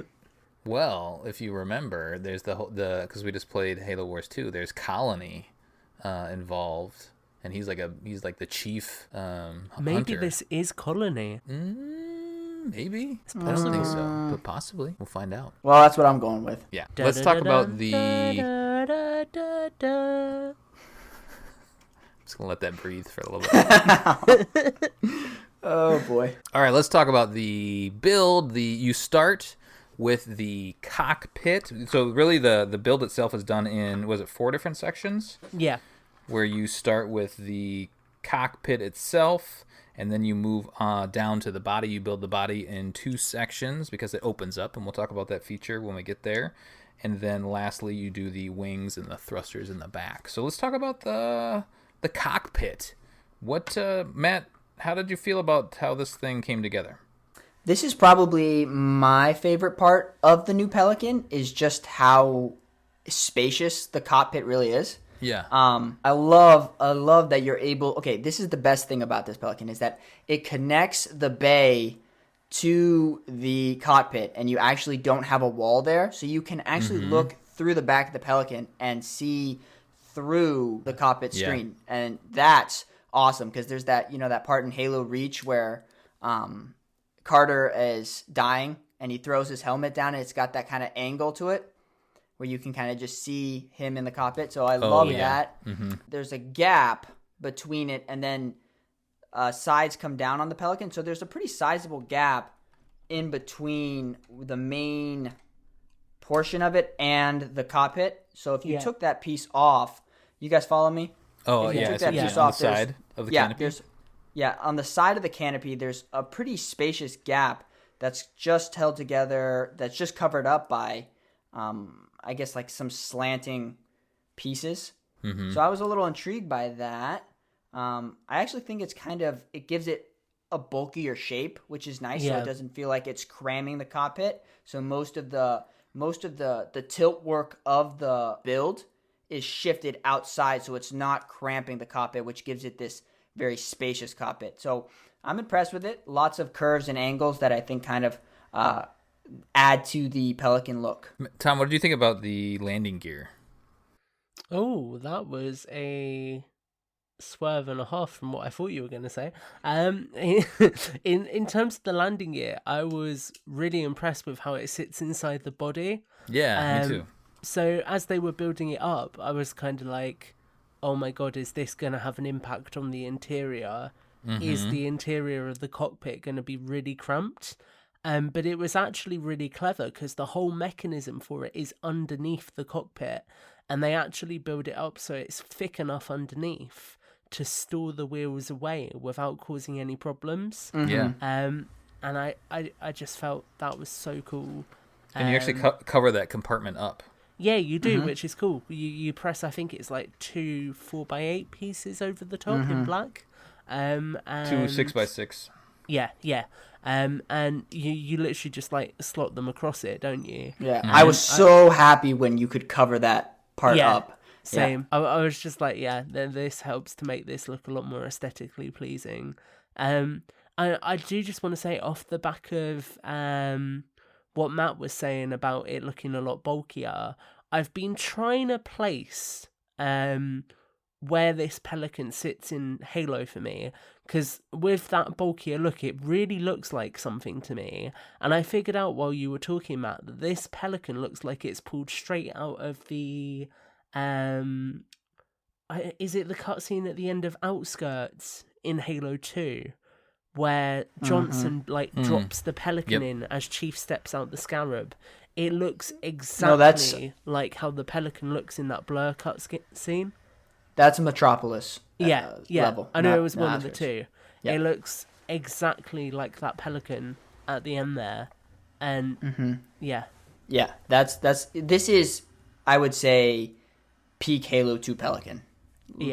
Well, if you remember, there's because we just played Halo Wars 2. There's Colony involved, and he's like the chief Maybe hunter. this is Colony. Maybe. I don't think so, but possibly. We'll find out. Well, that's what I'm going with. Yeah. Let's talk about the... I'm just going to let that breathe for a little bit. Oh, boy. All right, let's talk about the build. You start with the cockpit. So really the build itself is done in, was it 4 different sections? Yeah. Where you start with the cockpit itself, and then you move down to the body. You build the body in 2 sections because it opens up, and we'll talk about that feature when we get there. And then lastly, you do the wings and the thrusters in the back. So let's talk about the cockpit. What, Matt, how did you feel about how this thing came together? This is probably my favorite part of the new Pelican, is just how spacious the cockpit really is. Yeah. I love that you're able. Okay, this is the best thing about this Pelican, is that it connects the bay to the cockpit, and you actually don't have a wall there, so you can actually look through the back of the Pelican and see through the cockpit screen, and that's awesome because there's that part in Halo Reach where Carter is dying and he throws his helmet down, and it's got that kind of angle to it, where you can kind of just see him in the cockpit. So I love that. Mm-hmm. There's a gap between it, and then sides come down on the Pelican. So there's a pretty sizable gap in between the main portion of it and the cockpit. So if you took that piece off, you guys follow me? Oh, if you yeah. took that piece on off, the side of the canopy? On the side of the canopy, there's a pretty spacious gap that's just held together, that's just covered up by... I guess like some slanting pieces. Mm-hmm. So I was a little intrigued by that. I actually think it gives it a bulkier shape, which is nice. So it doesn't feel like it's cramming the cockpit. So most of the tilt work of the build is shifted outside, so it's not cramping the cockpit, which gives it this very spacious cockpit. So I'm impressed with it. Lots of curves and angles that I think kind of add to the Pelican look. Tom, what did you think about the landing gear? Oh, that was a swerve and a half from what I thought you were going to say. In terms of the landing gear, I was really impressed with how it sits inside the body. Yeah, me too. So as they were building it up, I was kind of like, oh my god, is this going to have an impact on the interior? Is the interior of the cockpit going to be really cramped? But it was actually really clever because the whole mechanism for it is underneath the cockpit, and they actually build it up so it's thick enough underneath to store the wheels away without causing any problems. Yeah. And I just felt that was so cool. And you actually cover that compartment up. Yeah, you do, which is cool. You press, I think it's like 2 4x8 pieces over the top in black. And 2 6x6. Yeah. And you literally just like slot them across it, don't you? Yeah. I was so happy when you could cover that part up. Same. Yeah. I was just like, yeah, then this helps to make this look a lot more aesthetically pleasing. I do just want to say off the back of what Matt was saying about it looking a lot bulkier, I've been trying to place where this Pelican sits in Halo for me, because with that bulkier look, it really looks like something to me. And I figured out while you were talking, Matt, that this Pelican looks like it's pulled straight out of the is it the cutscene at the end of Outskirts in Halo 2? Where Johnson drops the Pelican in as Chief steps out the Scarab. It looks exactly like how the Pelican looks in that blur cut scene. That's Metropolis. Level. I know it was one of the Oscars. two. Yep. It looks exactly like that Pelican at the end there, and yeah, this is, I would say, peak Halo 2 Pelican.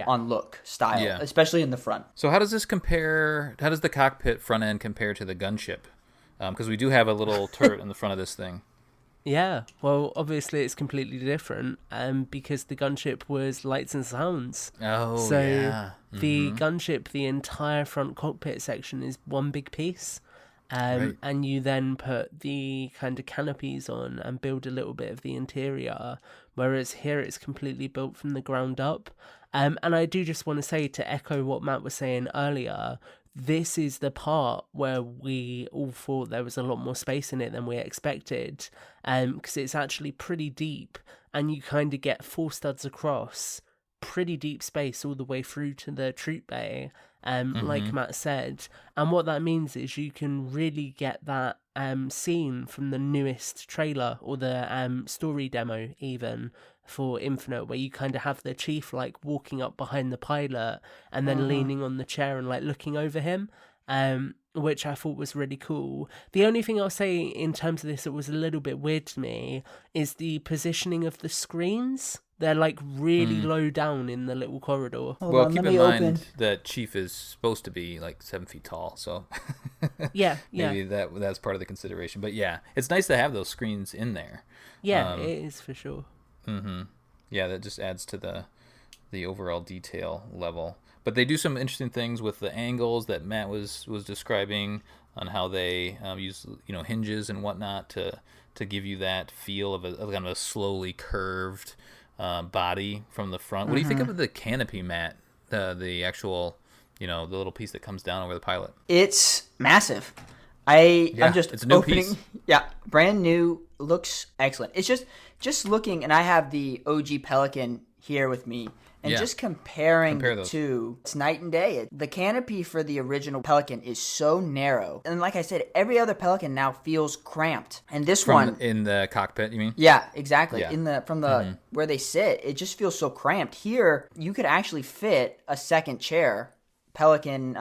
On look, style, especially in the front. So how does this compare? How does the cockpit front end compare to the gunship? Because we do have a little turret in the front of this thing. Yeah, well, obviously it's completely different, because the gunship was lights and sounds. Oh, so yeah. The gunship, the entire front cockpit section is one big piece. Right. And you then put the kind of canopies on and build a little bit of the interior, whereas here it's completely built from the ground up. And I do just want to say, to echo what Matt was saying earlier, this is the part where we all thought there was a lot more space in it than we expected, because it's actually pretty deep, and you kind of get 4 studs across, pretty deep space all the way through to the troop bay, like Matt said. And what that means is you can really get that scene from the newest trailer, or the story demo even, for Infinite, where you kind of have the Chief like walking up behind the pilot and then leaning on the chair and like looking over him, which I thought was really cool. The only thing I'll say in terms of this that was a little bit weird to me is the positioning of the screens. They're like really low down in the little corridor. Well, keep in mind that Chief is supposed to be like 7 feet tall, so maybe that's part of the consideration. But yeah, it's nice to have those screens in there. Yeah, it is for sure. Yeah, that just adds to the overall detail level. But they do some interesting things with the angles that Matt was describing, on how they use hinges and whatnot to give you that feel of a kind of a slowly curved body from the front. What do you think of the canopy, Matt? The actual the little piece that comes down over the pilot. It's massive. I'm just it's a new opening. piece. Yeah, brand new. Looks excellent. It's just looking, and I have the OG Pelican here with me, and just comparing the two, it's night and day. The canopy for the original Pelican is so narrow, and like I said, every other Pelican now feels cramped, and this one in the cockpit, you mean? Yeah, exactly. Yeah. From the where they sit, it just feels so cramped. Here, you could actually fit a second chair, Pelican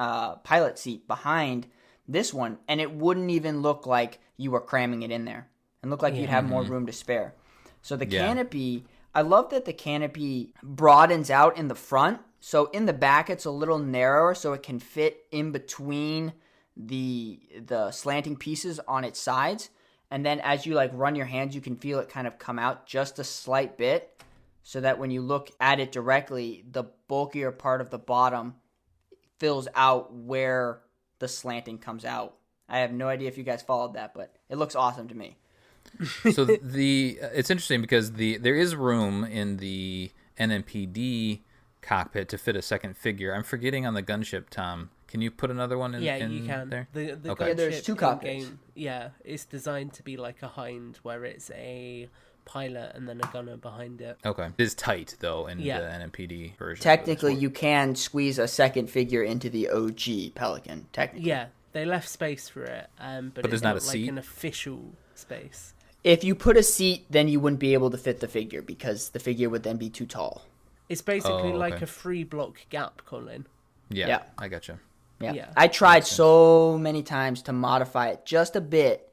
pilot seat behind this one, and it wouldn't even look like you were cramming it in there, and look like you'd have more room to spare. So the canopy, I love that the canopy broadens out in the front. So in the back, it's a little narrower, so it can fit in between the slanting pieces on its sides. And then as you like run your hands, you can feel it kind of come out just a slight bit, so that when you look at it directly, the bulkier part of the bottom fills out where the slanting comes out. I have no idea if you guys followed that, but it looks awesome to me. So it's interesting because there is room in the NMPD cockpit to fit a second figure. I'm forgetting on the gunship, Tom. Can you put another one in, Yeah, you can. there? The Okay. Yeah, there's gunship two cockpits. in-game, yeah, it's designed to be like a hind, where it's a pilot and then a gunner behind it. Okay. It is tight, though, in Yeah. the NMPD version. Technically, you can squeeze a second figure into the OG Pelican, technically. Yeah, they left space for it, but there's it's not not a like seat? an official space. If you put a seat, then you wouldn't be able to fit the figure because the figure would then be too tall. It's basically like okay. a 3-block gap, Colin. Yeah, I gotcha. Yeah. I tried so many times to modify it just a bit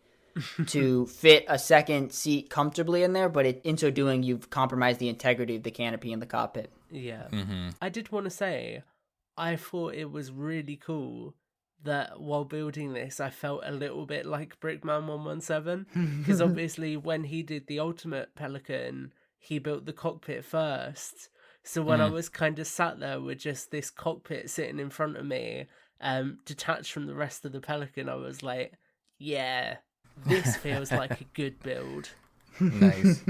to fit a second seat comfortably in there, but in so doing, you've compromised the integrity of the canopy in the cockpit. Yeah. I did want to say, I thought it was really cool that while building this, I felt a little bit like Brickman 117, because obviously when he did the Ultimate Pelican, he built the cockpit first. So when I was kind of sat there with just this cockpit sitting in front of me, detached from the rest of the Pelican, I was like, yeah, this feels like a good build. Nice.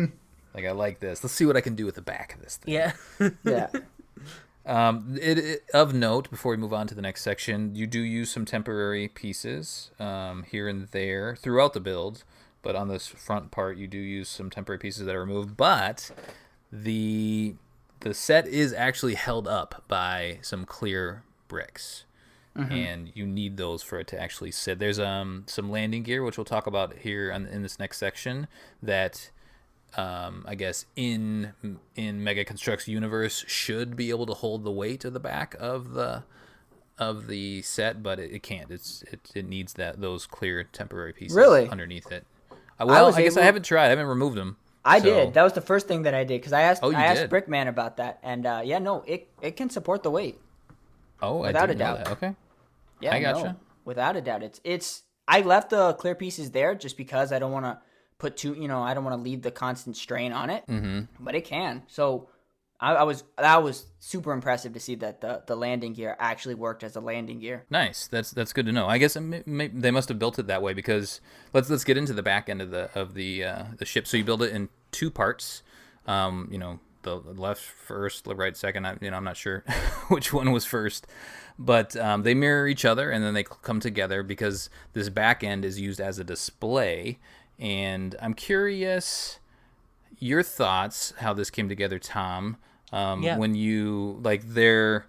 Like, I like this. Let's see what I can do with the back of this thing. Yeah. Yeah. Of note, before we move on to the next section, you do use some temporary pieces here and there throughout the build, but on this front part, you do use some temporary pieces that are removed. But the set is actually held up by some clear bricks, and you need those for it to actually sit. There's some landing gear, which we'll talk about here in this next section, that I guess in Mega Construx universe should be able to hold the weight of the back of the set, but it can't. It needs those clear temporary pieces underneath it. Well, I guess I haven't tried. I haven't removed them. I did. That was the first thing that I did because I asked Brickman about that, and it can support the weight. Oh, without I a doubt. That. Okay. Yeah, I gotcha. No, without a doubt. It's. I left the clear pieces there just because I don't want to put I don't want to leave the constant strain on it. But it can. So that was super impressive to see that the landing gear actually worked as a landing gear. Nice. That's good to know. I guess they must have built it that way because let's get into the back end of the ship. So you build it in two parts. The left first, the right second. I'm not sure which one was first, but they mirror each other and then they come together because this back end is used as a display. And I'm curious your thoughts how this came together, Tom. When you their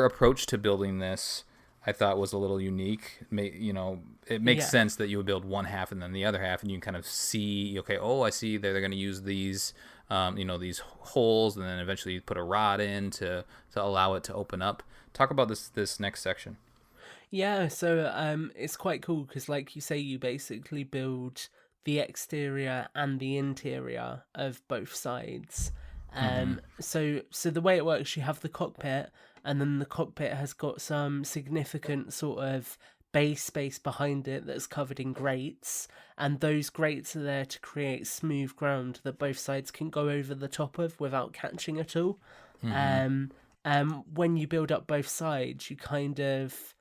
approach to building this, I thought was a little unique. It makes sense that you would build one half and then the other half, and you can kind of see, I see they're going to use these, these holes, and then eventually you put a rod in to allow it to open up. Talk about this next section. Yeah, so it's quite cool because, like you say, you basically build the exterior and the interior of both sides. So the way it works, you have the cockpit, and then the cockpit has got some significant sort of bay space behind it that's covered in grates, and those grates are there to create smooth ground that both sides can go over the top of without catching at all. When you build up both sides, you kind of...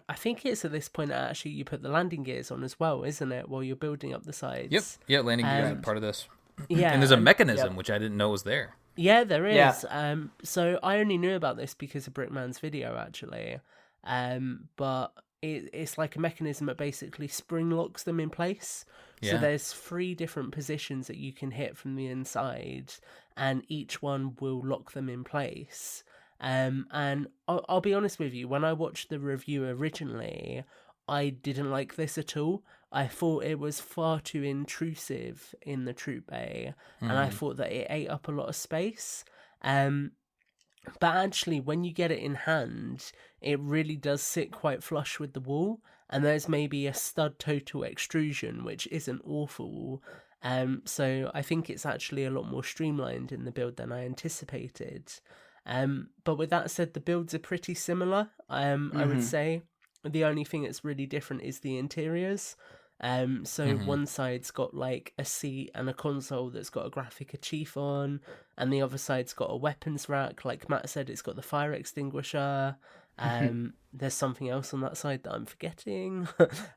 I think it's at this point that actually you put the landing gears on as well, isn't it, while you're building up the sides? Yep. Yeah, landing gears are part of this. Yeah, and there's a mechanism, which I didn't know was there. Yeah, there is. Yeah. So I only knew about this because of Brickman's video, actually. But it's like a mechanism that basically spring locks them in place. Yeah. So there's 3 different positions that you can hit from the inside, and each one will lock them in place. And I'll be honest with you, when I watched the review originally, I didn't like this at all. I thought it was far too intrusive in the troop bay, and I thought that it ate up a lot of space. But actually, when you get it in hand, it really does sit quite flush with the wall, and there's maybe a stud total extrusion, which isn't awful. So I think it's actually a lot more streamlined in the build than I anticipated. But with that said, the builds are pretty similar, I would say. The only thing that's really different is the interiors. One side's got like a seat and a console that's got a graphic achieve on, and the other side's got a weapons rack. Like Matt said, it's got the fire extinguisher. There's something else on that side that I'm forgetting.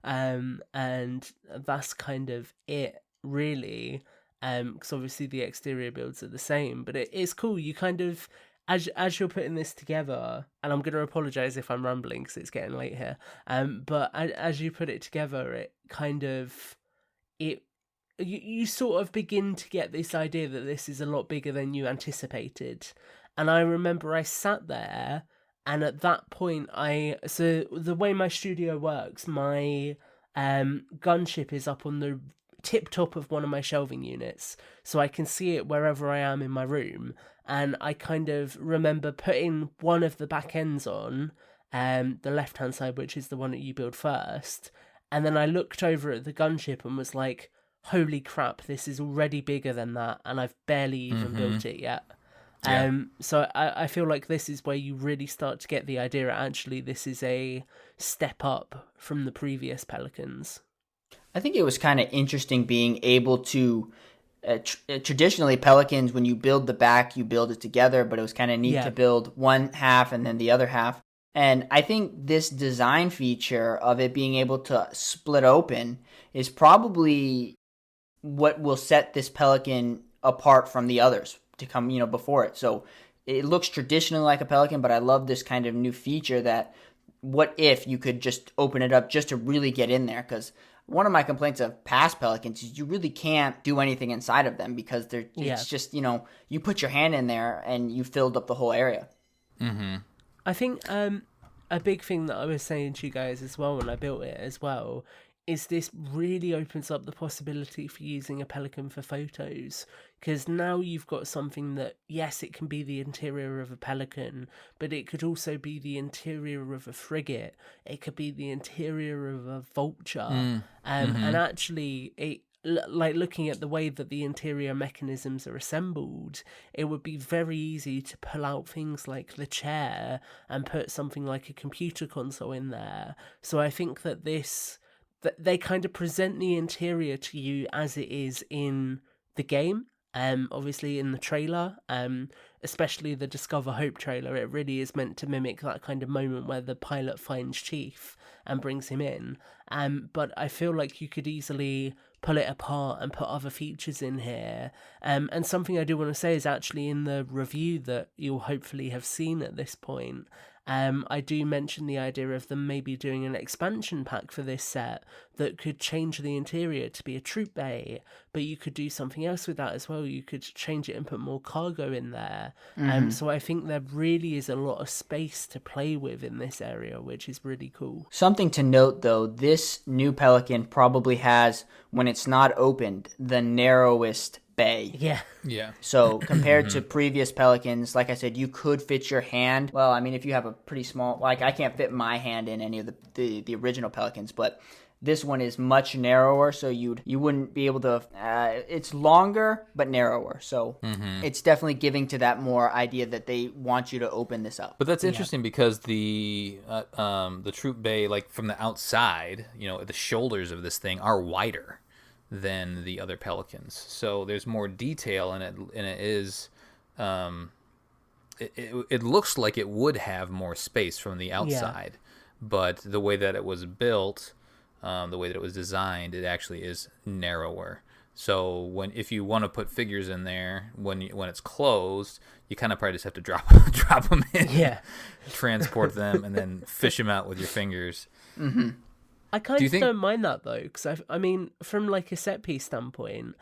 And that's kind of it, really. because obviously the exterior builds are the same. But it's cool. You kind of, as you're putting this together, and I'm going to apologize if I'm rambling because it's getting late here. But as you put it together, it kind of you sort of begin to get this idea that this is a lot bigger than you anticipated. And I remember I sat there, and at that point, so the way my studio works, my gunship is up on the tip top of one of my shelving units, so I can see it wherever I am in my room. And I kind of remember putting one of the back ends on, the left hand side, which is the one that you build first. And then I looked over at the gunship and was like, holy crap, this is already bigger than that, and I've barely even built it yet. Yeah. So I feel like this is where you really start to get the idea, actually, this is a step up from the previous Pelicans. I think it was kind of interesting being able to, traditionally Pelicans, when you build the back, you build it together, but it was kind of neat to build one half and then the other half. And I think this design feature of it being able to split open is probably what will set this Pelican apart from the others to come, before it. So it looks traditionally like a Pelican, but I love this kind of new feature that what if you could just open it up just to really get in there? Because one of my complaints of past Pelicans is you really can't do anything inside of them because it's just, you put your hand in there and you filled up the whole area. Mm-hmm. I think a big thing that I was saying to you guys as well when I built it as well is this really opens up the possibility for using a Pelican for photos, because now you've got something that, yes, it can be the interior of a Pelican, but it could also be the interior of a frigate, it could be the interior of a vulture, and actually it, like, looking at the way that the interior mechanisms are assembled, it would be very easy to pull out things like the chair and put something like a computer console in there. So I think that they kind of present the interior to you as it is in the game. Obviously in the trailer, especially the Discover Hope trailer, it really is meant to mimic that kind of moment where the pilot finds Chief and brings him in. But I feel like you could easily pull it apart and put other features in here. And something I do want to say is actually in the review that you'll hopefully have seen at this point, I do mention the idea of them maybe doing an expansion pack for this set that could change the interior to be a troop bay, but you could do something else with that as well. You could change it and put more cargo in there. So I think there really is a lot of space to play with in this area, which is really cool. Something to note, though, this new Pelican probably has, when it's not opened, the narrowest bay. Yeah. So compared to previous Pelicans, like I said, you could fit your hand. Well, I mean, if you have a pretty small, like I can't fit my hand in any of the original Pelicans, but this one is much narrower, so you wouldn't be able to. It's longer but narrower, so it's definitely giving to that more idea that they want you to open this up. But that's interesting because the troop bay, like from the outside, the shoulders of this thing are wider than the other Pelicans, so there's more detail in it, and it is it looks like it would have more space from the outside, but the way that it was built, the way that it was designed, it actually is narrower. So if you want to put figures in there when it's closed, you kind of probably just have to drop them in, transport them, and then fish them out with your fingers. I kind of don't mind that though, because I mean, from like a set piece standpoint,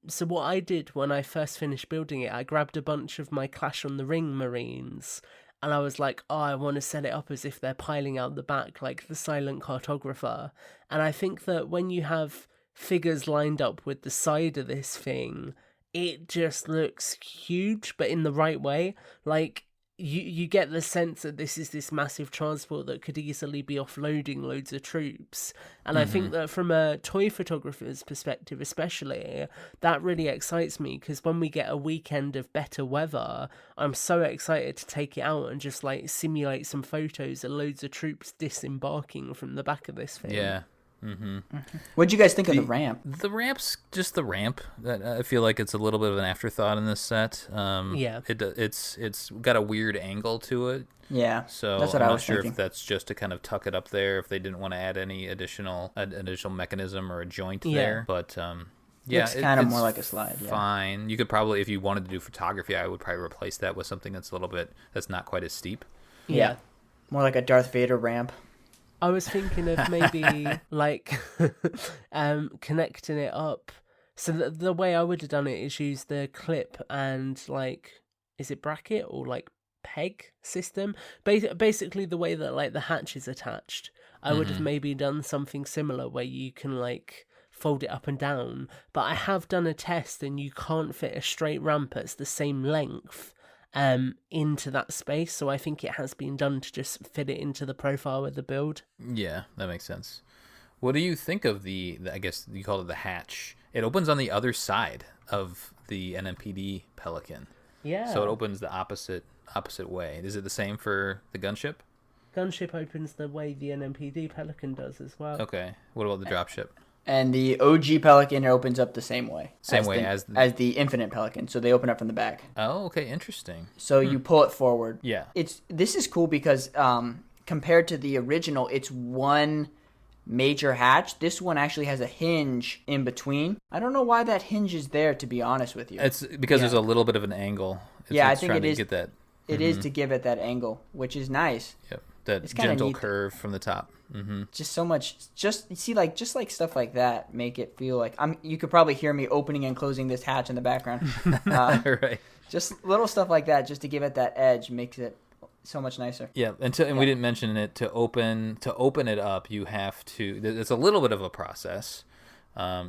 so what I did when I first finished building it, I grabbed a bunch of my Clash on the Ring Marines, and I was like, oh, I want to set it up as if they're piling out the back like the Silent Cartographer. And I think that when you have figures lined up with the side of this thing, it just looks huge, but in the right way. Like, you get the sense that this is this massive transport that could easily be offloading loads of troops. And I think that from a toy photographer's perspective especially, that really excites me, because when we get a weekend of better weather, I'm so excited to take it out and just like simulate some photos of loads of troops disembarking from the back of this thing. Yeah. What'd you guys think of the ramp? The ramp's just the ramp. I feel like it's a little bit of an afterthought in this set. It's got a weird angle to it. Yeah, so that's what I'm I not was sure thinking. if that's just to kind of tuck it up there, if they didn't want to add any additional mechanism or a joint there. But Yeah, Looks kind of it's more like a slide. Yeah. fine. You could probably, if you wanted to do photography, I would probably replace that with something that's not quite as steep. Yeah. More like a Darth Vader ramp. I was thinking of maybe like connecting it up. So the way I would have done it is use the clip and like, is it bracket or like peg system? Basically the way that like the hatch is attached. I would have maybe done something similar where you can like fold it up and down. But I have done a test and you can't fit a straight ramp that's the same length into that space. So I think it has been done to just fit it into the profile of the build. Yeah, that makes sense. What do you think of the I guess you call it the hatch? It opens on the other side of the NMPD Pelican. Yeah. So it opens the opposite way. Is it the same for the gunship? Gunship opens the way the NMPD Pelican does as well. Okay. What about the dropship? And the OG Pelican opens up the same way. As the Infinite Pelican. So they open up from the back. Oh, okay, interesting. So you pull it forward. Yeah. This is cool because compared to the original, it's one major hatch. This one actually has a hinge in between. I don't know why that hinge is there, to be honest with you. It's because there's a little bit of an angle. I think it is. Get that. It is to give it that angle, which is nice. Yep. That It's kinda gentle neat. curve from the top. Mm-hmm. Just so much. Just like stuff like that make it feel like you could probably hear me opening and closing this hatch in the background. Right. Just little stuff like that, just to give it that edge, makes it so much nicer. Yeah, and we didn't mention it, to open it up, you have to. It's a little bit of a process.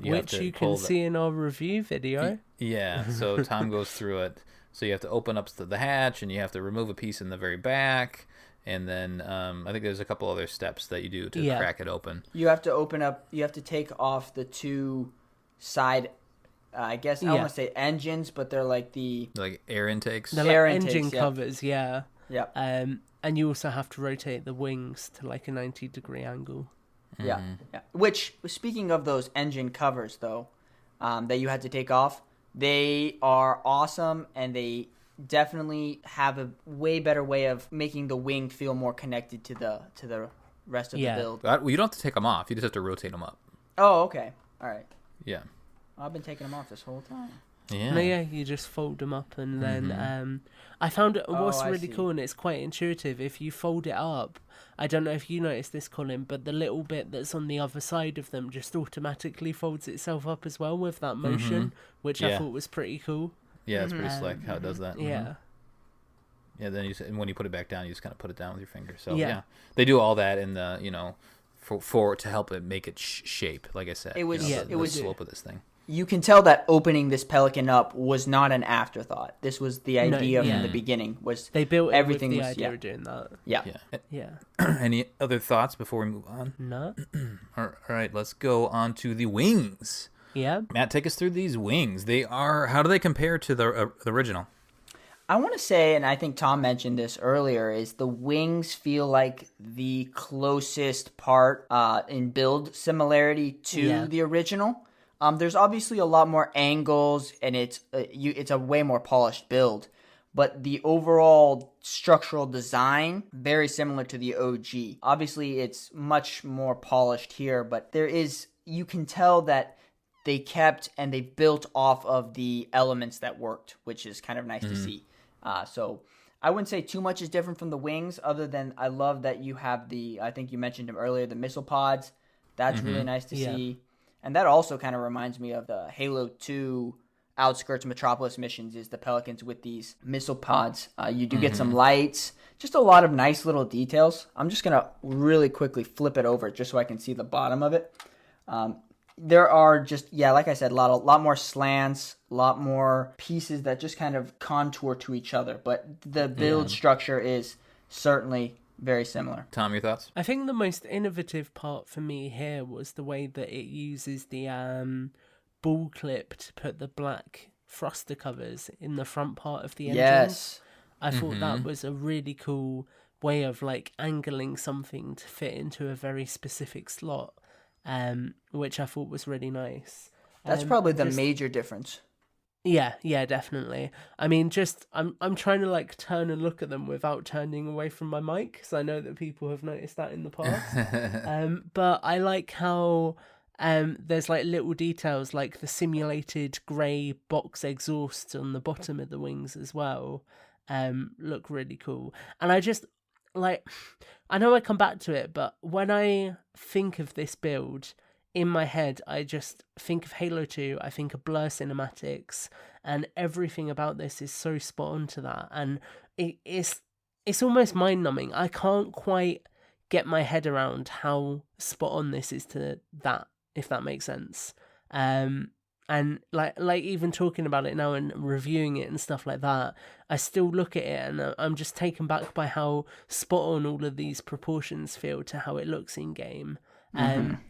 Which you can see in our review video. Yeah, so Tom goes through it. So you have to open up the hatch, and you have to remove a piece in the very back, and then I think there's a couple other steps that you do to crack it open. You have to open up. You have to take off the two side. I guess I don't want to say engines, but they're like like air intakes. They're air like intakes, engine covers, yeah. Yep. And you also have to rotate the wings to like a 90-degree angle. Yeah. Which, speaking of those engine covers, though, that you had to take off, they are awesome, and they definitely have a way better way of making the wing feel more connected to the rest of the build. Well, you don't have to take them off. You just have to rotate them up. Oh, okay. All right. Yeah. I've been taking them off this whole time. Yeah. No, you just fold them up, and then I found it was really see. cool, and it's quite intuitive. If you fold it up, I don't know if you noticed this, Colin, but the little bit that's on the other side of them just automatically folds itself up as well with that motion, which I thought was pretty cool. Yeah, it's pretty slick how it does that. Yeah. Yeah, then and when you put it back down, you just kind of put it down with your finger. So yeah, they do all that in the for to help it make it shape. Like I said, it was the slope of this thing. You can tell that opening this Pelican up was not an afterthought. This was the idea from the beginning. Was they built everything with the was, idea of doing that? Yeah. Any other thoughts before we move on? No. All right, let's go on to the wings. Yeah. Matt, take us through these wings. How do they compare to the original? I want to say, and I think Tom mentioned this earlier, is the wings feel like the closest part in build similarity to the original. There's obviously a lot more angles, and it's a way more polished build. But the overall structural design, very similar to the OG. Obviously, it's much more polished here, but you can tell that they kept and they built off of the elements that worked, which is kind of nice to see. So I wouldn't say too much is different from the wings, other than I love that you have I think you mentioned them earlier, the missile pods. That's really nice to see. And that also kind of reminds me of the Halo 2 Outskirts Metropolis missions, is the Pelicans with these missile pods. You do get some lights, just a lot of nice little details. I'm just going to really quickly flip it over just so I can see the bottom of it. There are just, like I said, a lot more slants, a lot more pieces that just kind of contour to each other. But the build structure is certainly very similar. Tom, your thoughts? I think the most innovative part for me here was the way that it uses the ball clip to put the black thruster covers in the front part of the engines. Yes. I thought that was a really cool way of like angling something to fit into a very specific slot, which I thought was really nice. That's probably the major difference. Yeah, definitely. I mean, I'm trying to like turn and look at them without turning away from my mic, because I know that people have noticed that in the past. But I like how there's like little details like the simulated grey box exhausts on the bottom of the wings as well. Look really cool. And I just like, I know I come back to it, but when I think of this build in my head, I just think of Halo 2, I think of Blur cinematics, and everything about this is so spot on to that. And it's almost mind numbing. I can't quite get my head around how spot on this is to that, if that makes sense. And like even talking about it now and reviewing it and stuff like that, I still look at it and I'm just taken back by how spot on all of these proportions feel to how it looks in game.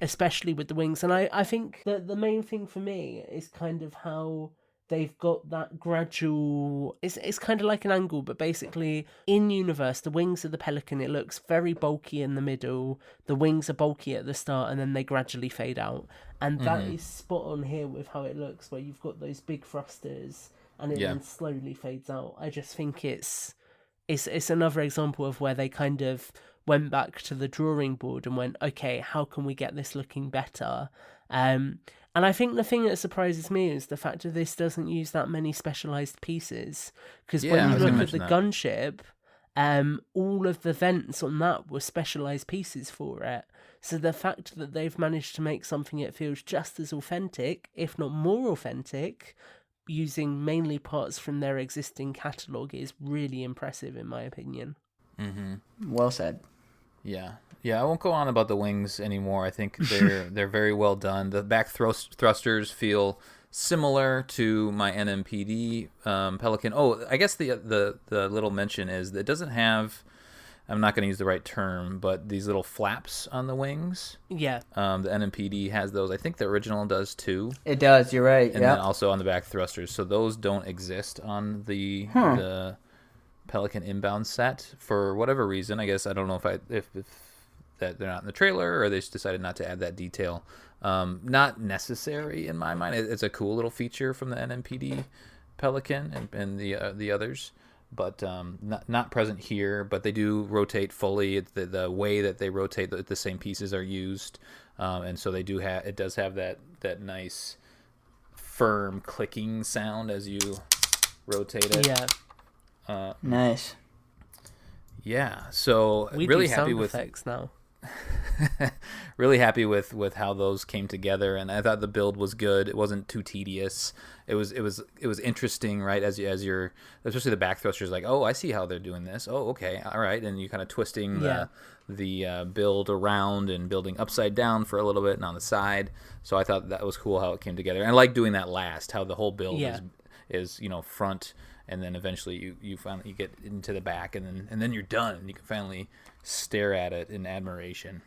Especially with the wings. And I think that the main thing for me is kind of how they've got that gradual, it's kind of like an angle, but basically in universe, the wings of the Pelican, it looks very bulky in the middle, the wings are bulky at the start, and then they gradually fade out. And that is spot on here with how it looks, where you've got those big thrusters and it then slowly fades out. I just think it's another example of where they kind of went back to the drawing board and went, okay, how can we get this looking better? And I think the thing that surprises me is the fact that this doesn't use that many specialised pieces. Because when you look at the gunship, all of the vents on that were specialised pieces for it. So the fact that they've managed to make something that feels just as authentic, if not more authentic, using mainly parts from their existing catalogue is really impressive in my opinion. Well said. Yeah, I won't go on about the wings anymore. I think they're very well done. The back thrusters feel similar to my NMPD Pelican. Oh, I guess the little mention is that it doesn't have, I'm not going to use the right term, but these little flaps on the wings. Yeah. The NMPD has those. I think the original does too. It does. You're right. And then also on the back thrusters. So those don't exist on the Pelican Inbound set for whatever reason. I guess I don't know if that they're not in the trailer or they just decided not to add that detail. Not necessary in my mind. It's a cool little feature from the NMPD Pelican and the others, but not present here. But they do rotate fully. It's the way that they rotate, the same pieces are used, and so they do have. It does have that nice firm clicking sound as you rotate it. Yeah. Nice. Yeah, so we really do happy sound with effects now. Really happy with how those came together, and I thought the build was good. It wasn't too tedious. It was interesting, right? As you're, especially the back thrusters, like, oh, I see how they're doing this. Oh, okay, all right, and you kind of twisting the build around and building upside down for a little bit and on the side. So I thought that was cool how it came together. And I like doing that last, how the whole build is front, and then eventually you finally get into the back, and then you're done, and you can finally stare at it in admiration.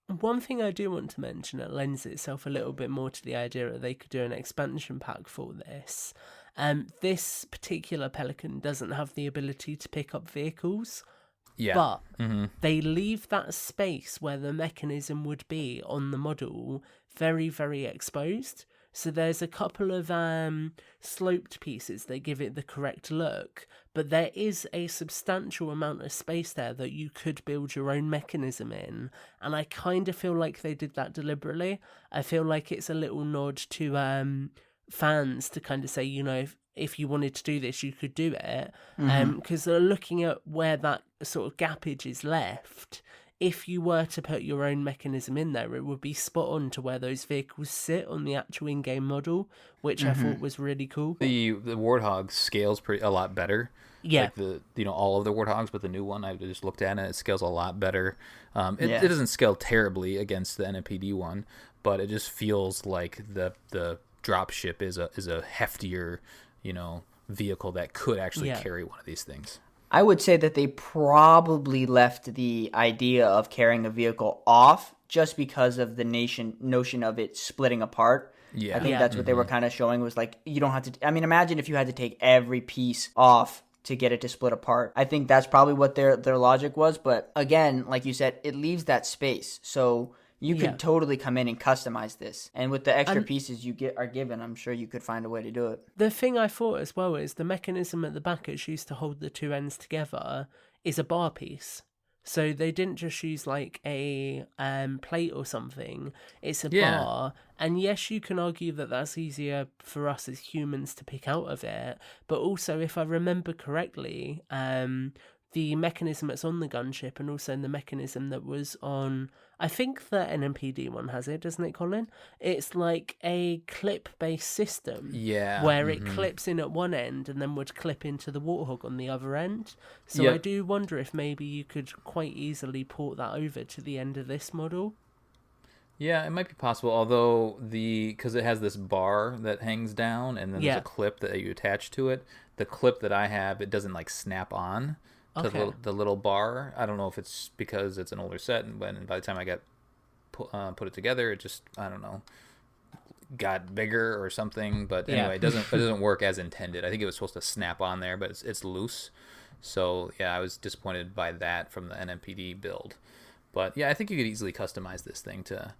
One thing I do want to mention that lends itself a little bit more to the idea that they could do an expansion pack for this. This particular Pelican doesn't have the ability to pick up vehicles, but they leave that space where the mechanism would be on the model very, very exposed. So there's a couple of sloped pieces that give it the correct look, but there is a substantial amount of space there that you could build your own mechanism in, and I kind of feel like they did that deliberately. I feel like it's a little nod to fans to kind of say, if you wanted to do this, you could do it, because they're looking at where that sort of gappage is left. If you were to put your own mechanism in there, it would be spot on to where those vehicles sit on the actual in-game model, which I thought was really cool. The Warthog scales a lot better. Yeah. Like all of the Warthogs, but the new one I just looked at, and it scales a lot better. It doesn't scale terribly against the NMPD one, but it just feels like the dropship is a heftier, vehicle that could actually carry one of these things. I would say that they probably left the idea of carrying a vehicle off just because of the notion of it splitting apart. Yeah. I think that's what they were kind of showing, was like, you don't have to, imagine if you had to take every piece off to get it to split apart. I think that's probably what their logic was. But again, like you said, it leaves that space. So you could totally come in and customize this. And with the extra pieces you are given, I'm sure you could find a way to do it. The thing I thought as well is the mechanism at the back it's used to hold the two ends together is a bar piece. So they didn't just use like a plate or something. It's a Yeah. bar. And yes, you can argue that that's easier for us as humans to pick out of it. But also, if I remember correctly, the mechanism that's on the gunship and also the mechanism that was on, I think the NMPD one has it, doesn't it, Colin? It's like a clip-based system. Yeah. Where it clips in at one end and then would clip into the Warthog on the other end. So Yep. I do wonder if maybe you could quite easily port that over to the end of this model. Yeah, it might be possible, although because it has this bar that hangs down and then there's a clip that you attach to it. The clip that I have, it doesn't like snap on to the little bar. I don't know if it's because it's an older set, and by the time I got put it together, it just, I don't know, got bigger or something. But anyway, it doesn't work as intended. I think it was supposed to snap on there, but it's loose. So yeah, I was disappointed by that from the NMPD build. But yeah, I think you could easily customize this thing to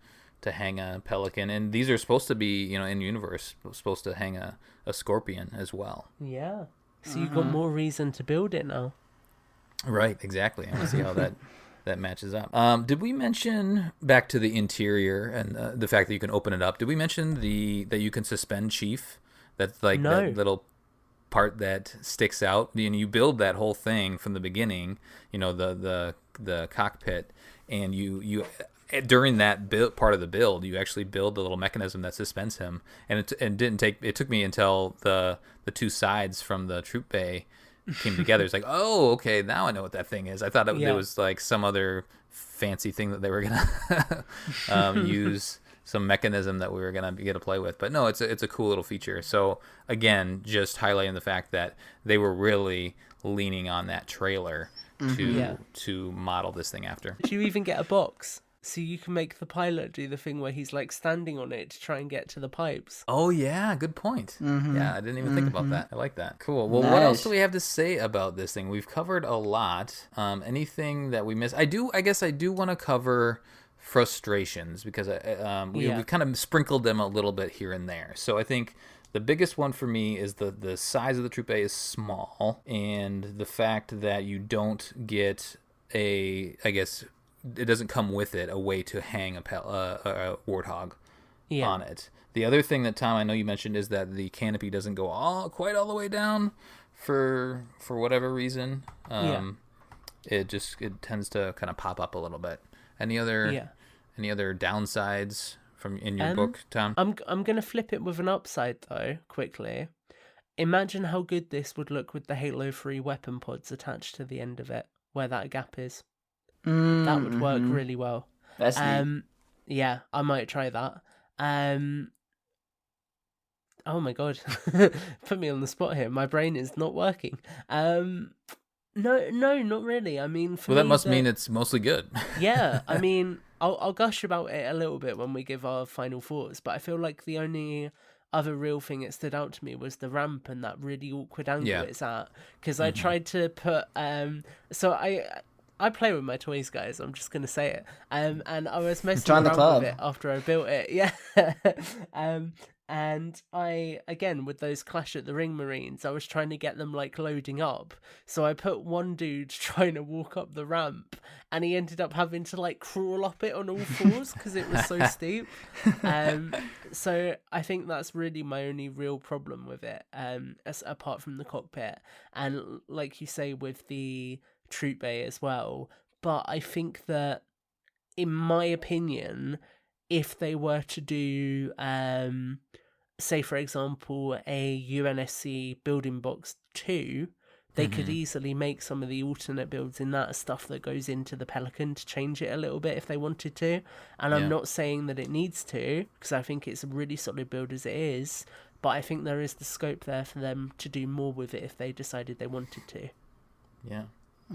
hang a Pelican, and these are supposed to be, in universe, supposed to hang a Scorpion as well. Yeah. So you've got more reason to build it now. Right, exactly. I want to see how that matches up. Did we mention, back to the interior and the fact that you can open it up, did we mention that you can suspend Chief? That's like that little part that sticks out. You build that whole thing from the beginning, the cockpit, and you during that part of the build, you actually build the little mechanism that suspends him, and it took me until the two sides from the troop bay came together. It's like, oh, okay, now I know what that thing is. I thought it was like some other fancy thing that they were gonna use, some mechanism that we were gonna get to play with. But no, it's a cool little feature. So again, just highlighting the fact that they were really leaning on that trailer to model this thing after. Did you even get a box? So you can make the pilot do the thing where he's like standing on it to try and get to the pipes. Oh yeah, good point. Yeah, I didn't even think about that. I like that. Cool. Well, what else do we have to say about this thing? We've covered a lot. Anything that we missed? I guess I do want to cover frustrations, because we kind of sprinkled them a little bit here and there. So I think the biggest one for me is the size of the troop A is small, and the fact that you don't get it doesn't come with it a way to hang a Warthog on it. The other thing that, Tom, I know you mentioned, is that the canopy doesn't go quite all the way down for whatever reason. It tends to kind of pop up a little bit. Any other downsides in your book, Tom? I'm gonna flip it with an upside though, quickly. Imagine how good this would look with the Halo 3 weapon pods attached to the end of it, where that gap is. That would work really well. That's neat. Yeah, I might try that. Oh my god, put me on the spot here. My brain is not working. No, not really. I mean, that must mean it's mostly good. Yeah, I mean, I'll gush about it a little bit when we give our final thoughts, but I feel like the only other real thing that stood out to me was the ramp and that really awkward angle it's at. Because I tried to put so I play with my toys, guys. I'm just gonna say it. And I was messing around with it after I built it. Yeah. And I, again, with those Clash at the Ring Marines, I was trying to get them like loading up. So I put one dude trying to walk up the ramp, and he ended up having to like crawl up it on all fours because it was so steep. So I think that's really my only real problem with it, apart from the cockpit. And like you say, with the troop bay as well. But I think that, in my opinion, if they were to do say for example a UNSC building box 2, they could easily make some of the alternate builds in that stuff that goes into the Pelican to change it a little bit if they wanted to. And I'm not saying that it needs to, because I think it's a really solid build as it is, but I think there is the scope there for them to do more with it if they decided they wanted to. Yeah.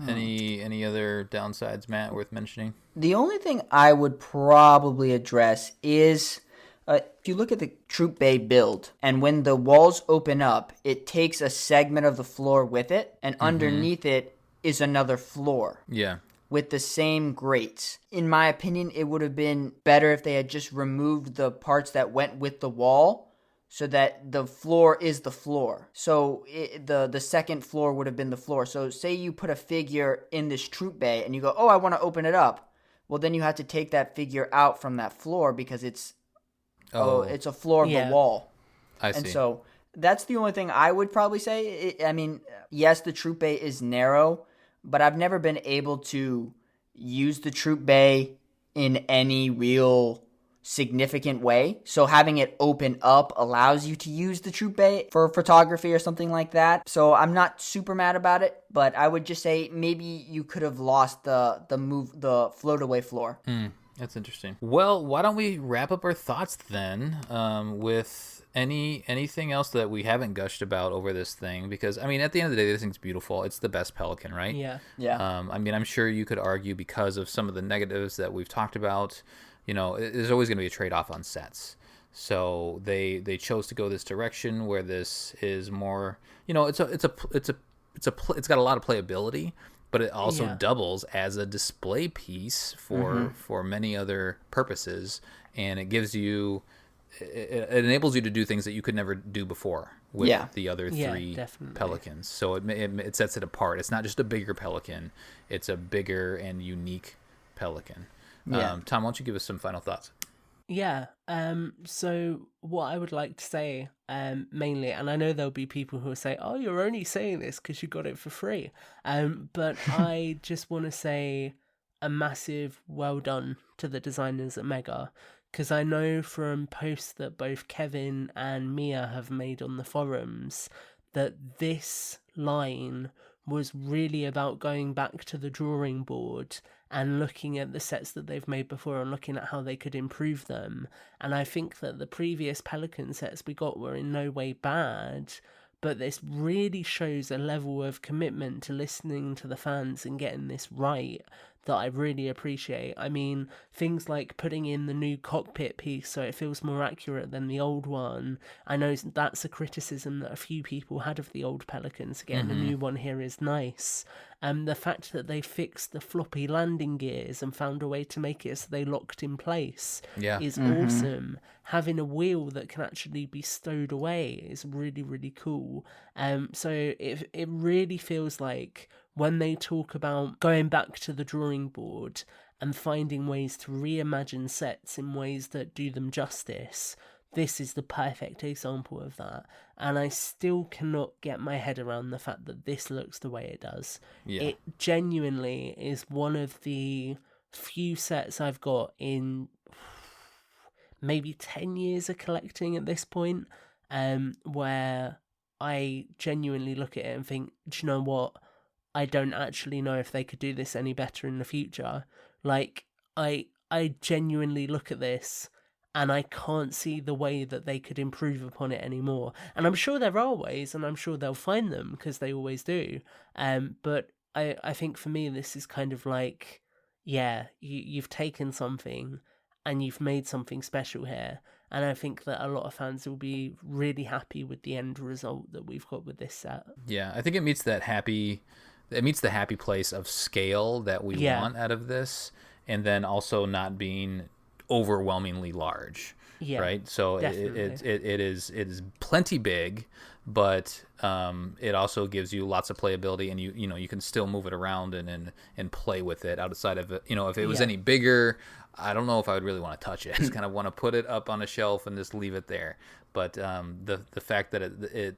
Any other downsides, Matt, worth mentioning? The only thing I would probably address is if you look at the troop bay build, and when the walls open up, it takes a segment of the floor with it, and underneath it is another floor. Yeah. With the same grates. In my opinion, it would have been better if they had just removed the parts that went with the wall, so that the floor is the floor. So the second floor would have been the floor. So say you put a figure in this troop bay and you go, oh, I want to open it up. Well, then you have to take that figure out from that floor because it's a floor of the wall. I see. And so that's the only thing I would probably say. I mean, yes, the troop bay is narrow, but I've never been able to use the troop bay in any real significant way. So having it open up allows you to use the troop bay for photography or something like that. So I'm not super mad about it, but I would just say maybe you could have lost the float away floor. That's interesting. Well, why don't we wrap up our thoughts then with anything else that we haven't gushed about over this thing? Because, I mean, at the end of the day, this thing's beautiful. It's the best Pelican, right? Yeah. I mean, I'm sure you could argue because of some of the negatives that we've talked about, there's always going to be a trade-off on sets. So they chose to go this direction where this is more, it's got a lot of playability, but it also doubles as a display piece for many other purposes, and it gives you it enables you to do things that you could never do before with the other three Pelicans. So it sets it apart. It's not just a bigger Pelican; it's a bigger and unique Pelican. Tom, why don't you give us some final thoughts? Yeah. So what I would like to say, mainly, and I know there'll be people who will say, "Oh, you're only saying this because you got it for free." But I just want to say a massive well done to the designers at Mega, because I know from posts that both Kevin and Mia have made on the forums that this line was really about going back to the drawing board and looking at the sets that they've made before and looking at how they could improve them. And I think that the previous Pelican sets we got were in no way bad, but this really shows a level of commitment to listening to the fans and getting this right that I really appreciate. I mean, things like putting in the new cockpit piece so it feels more accurate than the old one. I know that's a criticism that a few people had of the old Pelicans. Getting a new one here is nice. The fact that they fixed the floppy landing gears and found a way to make it so they locked in place is awesome. Having a wheel that can actually be stowed away is really, really cool. So it really feels like when they talk about going back to the drawing board and finding ways to reimagine sets in ways that do them justice, this is the perfect example of that. And I still cannot get my head around the fact that this looks the way it does. It genuinely is one of the few sets I've got in maybe 10 years of collecting at this point, where I genuinely look at it and think, do you know what? I don't actually know if they could do this any better in the future. Like, I genuinely look at this and I can't see the way that they could improve upon it anymore. And I'm sure there are ways, and I'm sure they'll find them, because they always do. But I think for me, this is kind of like, you've taken something and you've made something special here. And I think that a lot of fans will be really happy with the end result that we've got with this set. Yeah, I think it meets the happy place of scale that we want out of this, and then also not being overwhelmingly large, right? So it is plenty big, but it also gives you lots of playability, and you can still move it around and play with it outside of it. If it was any bigger, I don't know if I would really want to touch it. I just kind of want to put it up on a shelf and just leave it there. But the fact that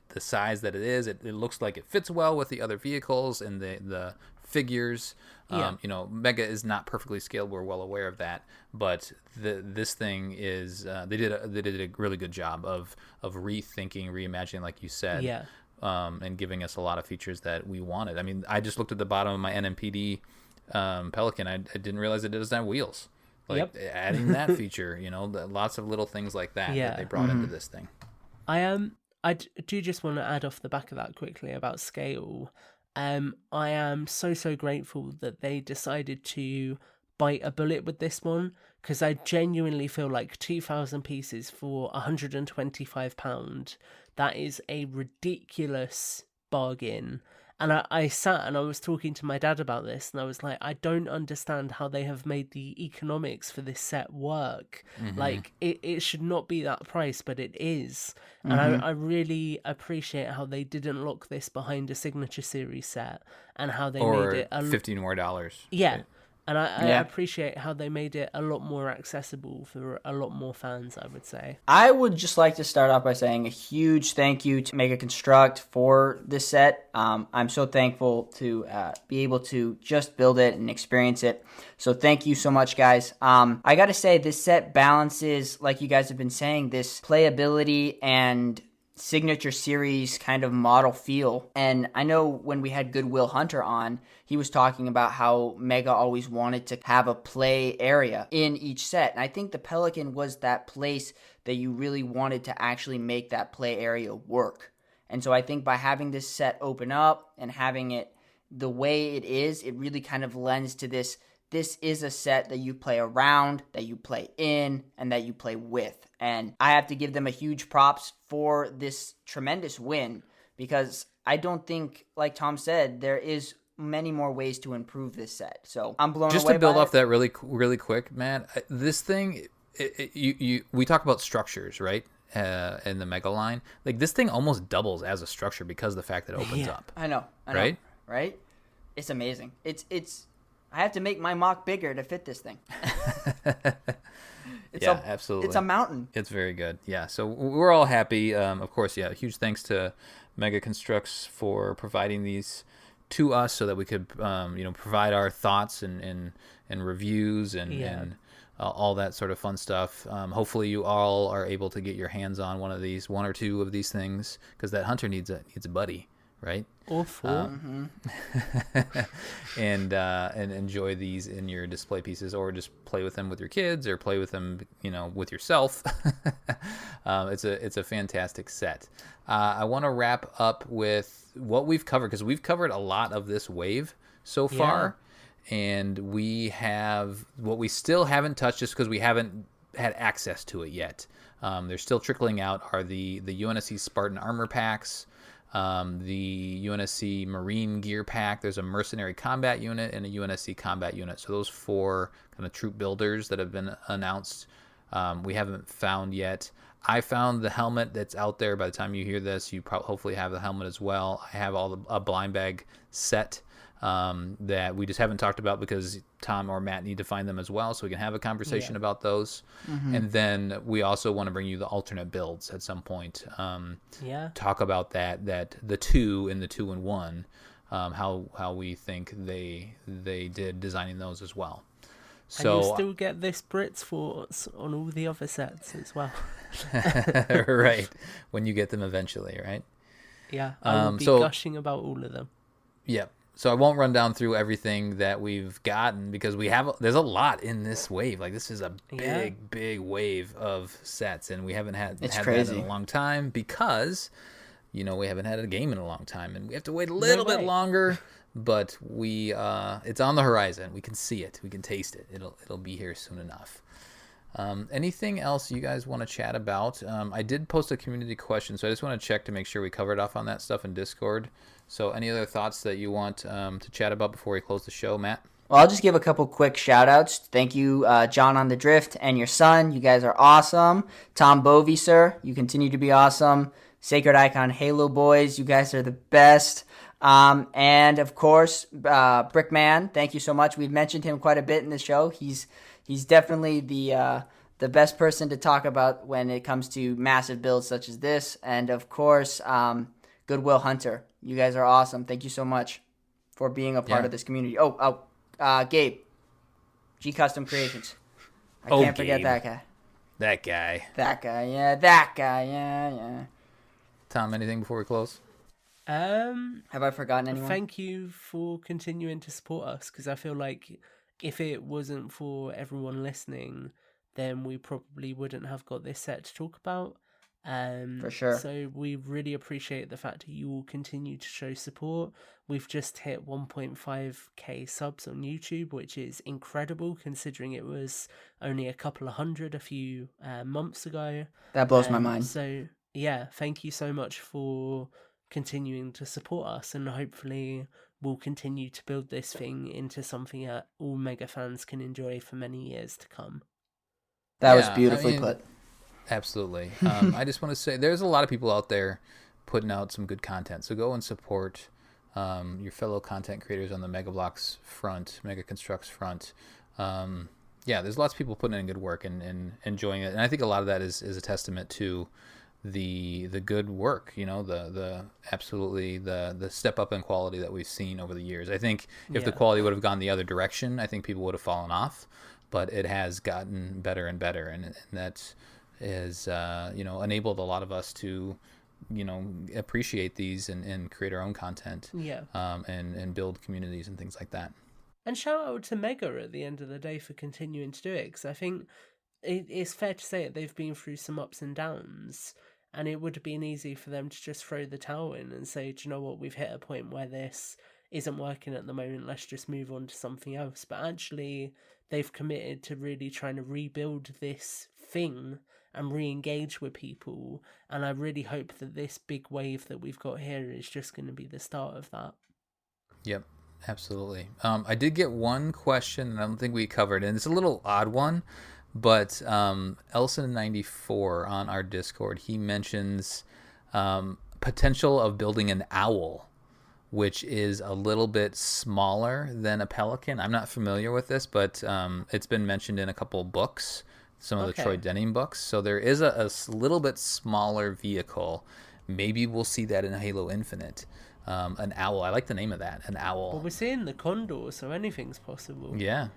the size that it is, it looks like it fits well with the other vehicles and the figures. Mega is not perfectly scaled. We're well aware of that. But this thing is they did a really good job of rethinking, reimagining, like you said, and giving us a lot of features that we wanted. I mean, I just looked at the bottom of my NMPD Pelican. I didn't realize it doesn't have wheels. Adding that feature, lots of little things like that that they brought into this thing. I do just want to add off the back of that quickly about scale. I am so grateful that they decided to bite a bullet with this one, because I genuinely feel like 2,000 pieces for £125, that is a ridiculous bargain. And I sat and I was talking to my dad about this, and I was like, I don't understand how they have made the economics for this set work. Like, it should not be that price, but it is. And I really appreciate how they didn't lock this behind a Signature Series set, and how they made Or it $15 more. Yeah. Right? And I Yeah. appreciate how they made it a lot more accessible for a lot more fans, I would say. I would just like to start off by saying a huge thank you to Mega Construct for this set. I'm so thankful to be able to just build it and experience it. So thank you so much, guys. I got to say, this set balances, like you guys have been saying, this playability and Signature Series kind of model feel. And I know when we had Goodwill Hunter on, he was talking about how Mega always wanted to have a play area in each set. And I think the Pelican was that place that you really wanted to actually make that play area work. And so I think by having this set open up and having it the way it is, it really kind of lends to this. This is a set that you play around, that you play in, and that you play with. And I have to give them a huge props for this tremendous win, because I don't think, like Tom said, there is many more ways to improve this set. So I'm blown away. Just to build off that really quick, Matt, this thing, we talk about structures, right? In the Mega line, like this thing almost doubles as a structure because of the fact that it opens up. I know. Right? It's amazing. It's. I have to make my mock bigger to fit this thing. Absolutely. It's a mountain. It's very good. Yeah, so we're all happy. Of course, yeah, huge thanks to Mega Construx for providing these to us so that we could, provide our thoughts and reviews and all that sort of fun stuff. Hopefully you all are able to get your hands on one or two of these things, because that hunter needs a buddy, right? Or four. And enjoy these in your display pieces, or just play with them with your kids, or play with them, with yourself. It's a fantastic set. I want to wrap up with what we've covered, because we've covered a lot of this wave so far, and we have what we still haven't touched, just because we haven't had access to it yet. They're still trickling out are the UNSC Spartan armor packs. The UNSC Marine Gear Pack. There's a Mercenary Combat Unit and a UNSC Combat Unit. So those 4 kind of troop builders that have been announced, we haven't found yet. I found the helmet that's out there. By the time you hear this, you hopefully have the helmet as well. I have a blind bag set that we just haven't talked about because Tom or Matt need to find them as well, so we can have a conversation about those. And then we also want to bring you the alternate builds at some point. Talk about that the 2 and the 2 and 1, how we think they did designing those as well. So and you still get this Brits Force on all the other sets as well. Right, when you get them eventually, right? Yeah, I will be gushing about all of them. Yep. So I won't run down through everything that we've gotten, because there's a lot in this wave. Like, this is a big wave of sets, and we haven't had that in a long time, because we haven't had a game in a long time, and we have to wait a little bit longer. But it's on the horizon. We can see it. We can taste it. It'll be here soon enough. Anything else you guys want to chat about? I did post a community question, so I just want to check to make sure we covered off on that stuff in Discord. So any other thoughts that you want to chat about before we close the show, Matt? Well, I'll just give a couple quick shout-outs. Thank you, John on the Drift and your son. You guys are awesome. Tom Bovey, sir, you continue to be awesome. Sacred Icon Halo Boys, you guys are the best. And, of course, Brickman, thank you so much. We've mentioned him quite a bit in the show. He's definitely the best person to talk about when it comes to massive builds such as this. And, of course, Goodwill Hunter. You guys are awesome. Thank you so much for being a part of this community. Gabe, G Custom Creations. I can't forget that guy. That guy. That guy, yeah. Tom, anything before we close? Have I forgotten anyone? Thank you for continuing to support us, because I feel like if it wasn't for everyone listening, then we probably wouldn't have got this set to talk about. For sure. So we really appreciate the fact that you all continue to show support. We've just hit 1.5k subs on YouTube, which is incredible considering it was only a couple of hundred a few months ago. That blows my mind. So yeah, thank you so much for continuing to support us, and hopefully we'll continue to build this thing into something that all Mega fans can enjoy for many years to come. That was beautifully put. Absolutely. I just want to say there's a lot of people out there putting out some good content. So go and support your fellow content creators on the Mega Construx front. There's lots of people putting in good work and enjoying it. And I think a lot of that is a testament to the good work, the absolutely the step up in quality that we've seen over the years. I think if the quality would have gone the other direction, I think people would have fallen off, but it has gotten better and better, and that has enabled a lot of us to appreciate these and create our own content, and build communities and things like that. And shout out to Mega at the end of the day for continuing to do it, because I think it's fair to say that they've been through some ups and downs, and it would have been easy for them to just throw the towel in and say, do you know what, we've hit a point where this isn't working at the moment, let's just move on to something else. But actually, they've committed to really trying to rebuild this thing and re-engage with people, and I really hope that this big wave that we've got here is just going to be the start of that. Yep, absolutely. I did get one question that I don't think we covered, and it's a little odd one, but Elson94 on our Discord, he mentions potential of building an owl, which is a little bit smaller than a Pelican. I'm not familiar with this, but it's been mentioned in a couple of books, some of the Troy Denning books. So there is a little bit smaller vehicle. Maybe we'll see that in Halo Infinite. An owl. I like the name of that, an owl. Well, we're seeing the condor, so anything's possible. Yeah.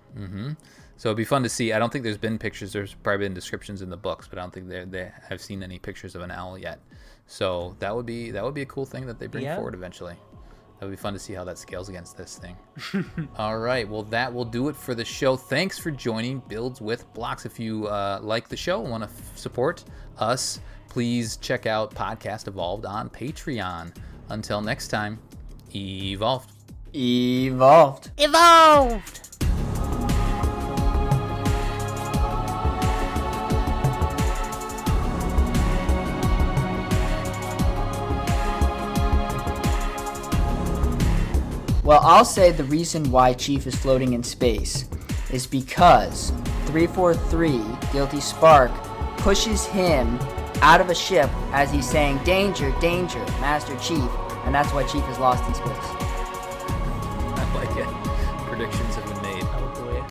So it'd be fun to see. I don't think there's been pictures. There's probably been descriptions in the books, but I don't think they have seen any pictures of an owl yet. So that would be a cool thing that they bring forward eventually. That would be fun to see how that scales against this thing. All right. Well, that will do it for the show. Thanks for joining Builds with Blocks. If you like the show and want to support us, please check out Podcast Evolved on Patreon. Until next time, evolved. Evolved. Evolved! Well, I'll say the reason why Chief is floating in space is because 343, Guilty Spark, pushes him out of a ship as he's saying, "Danger, danger, Master Chief," and that's why Chief is lost in space. I like it. Predictions have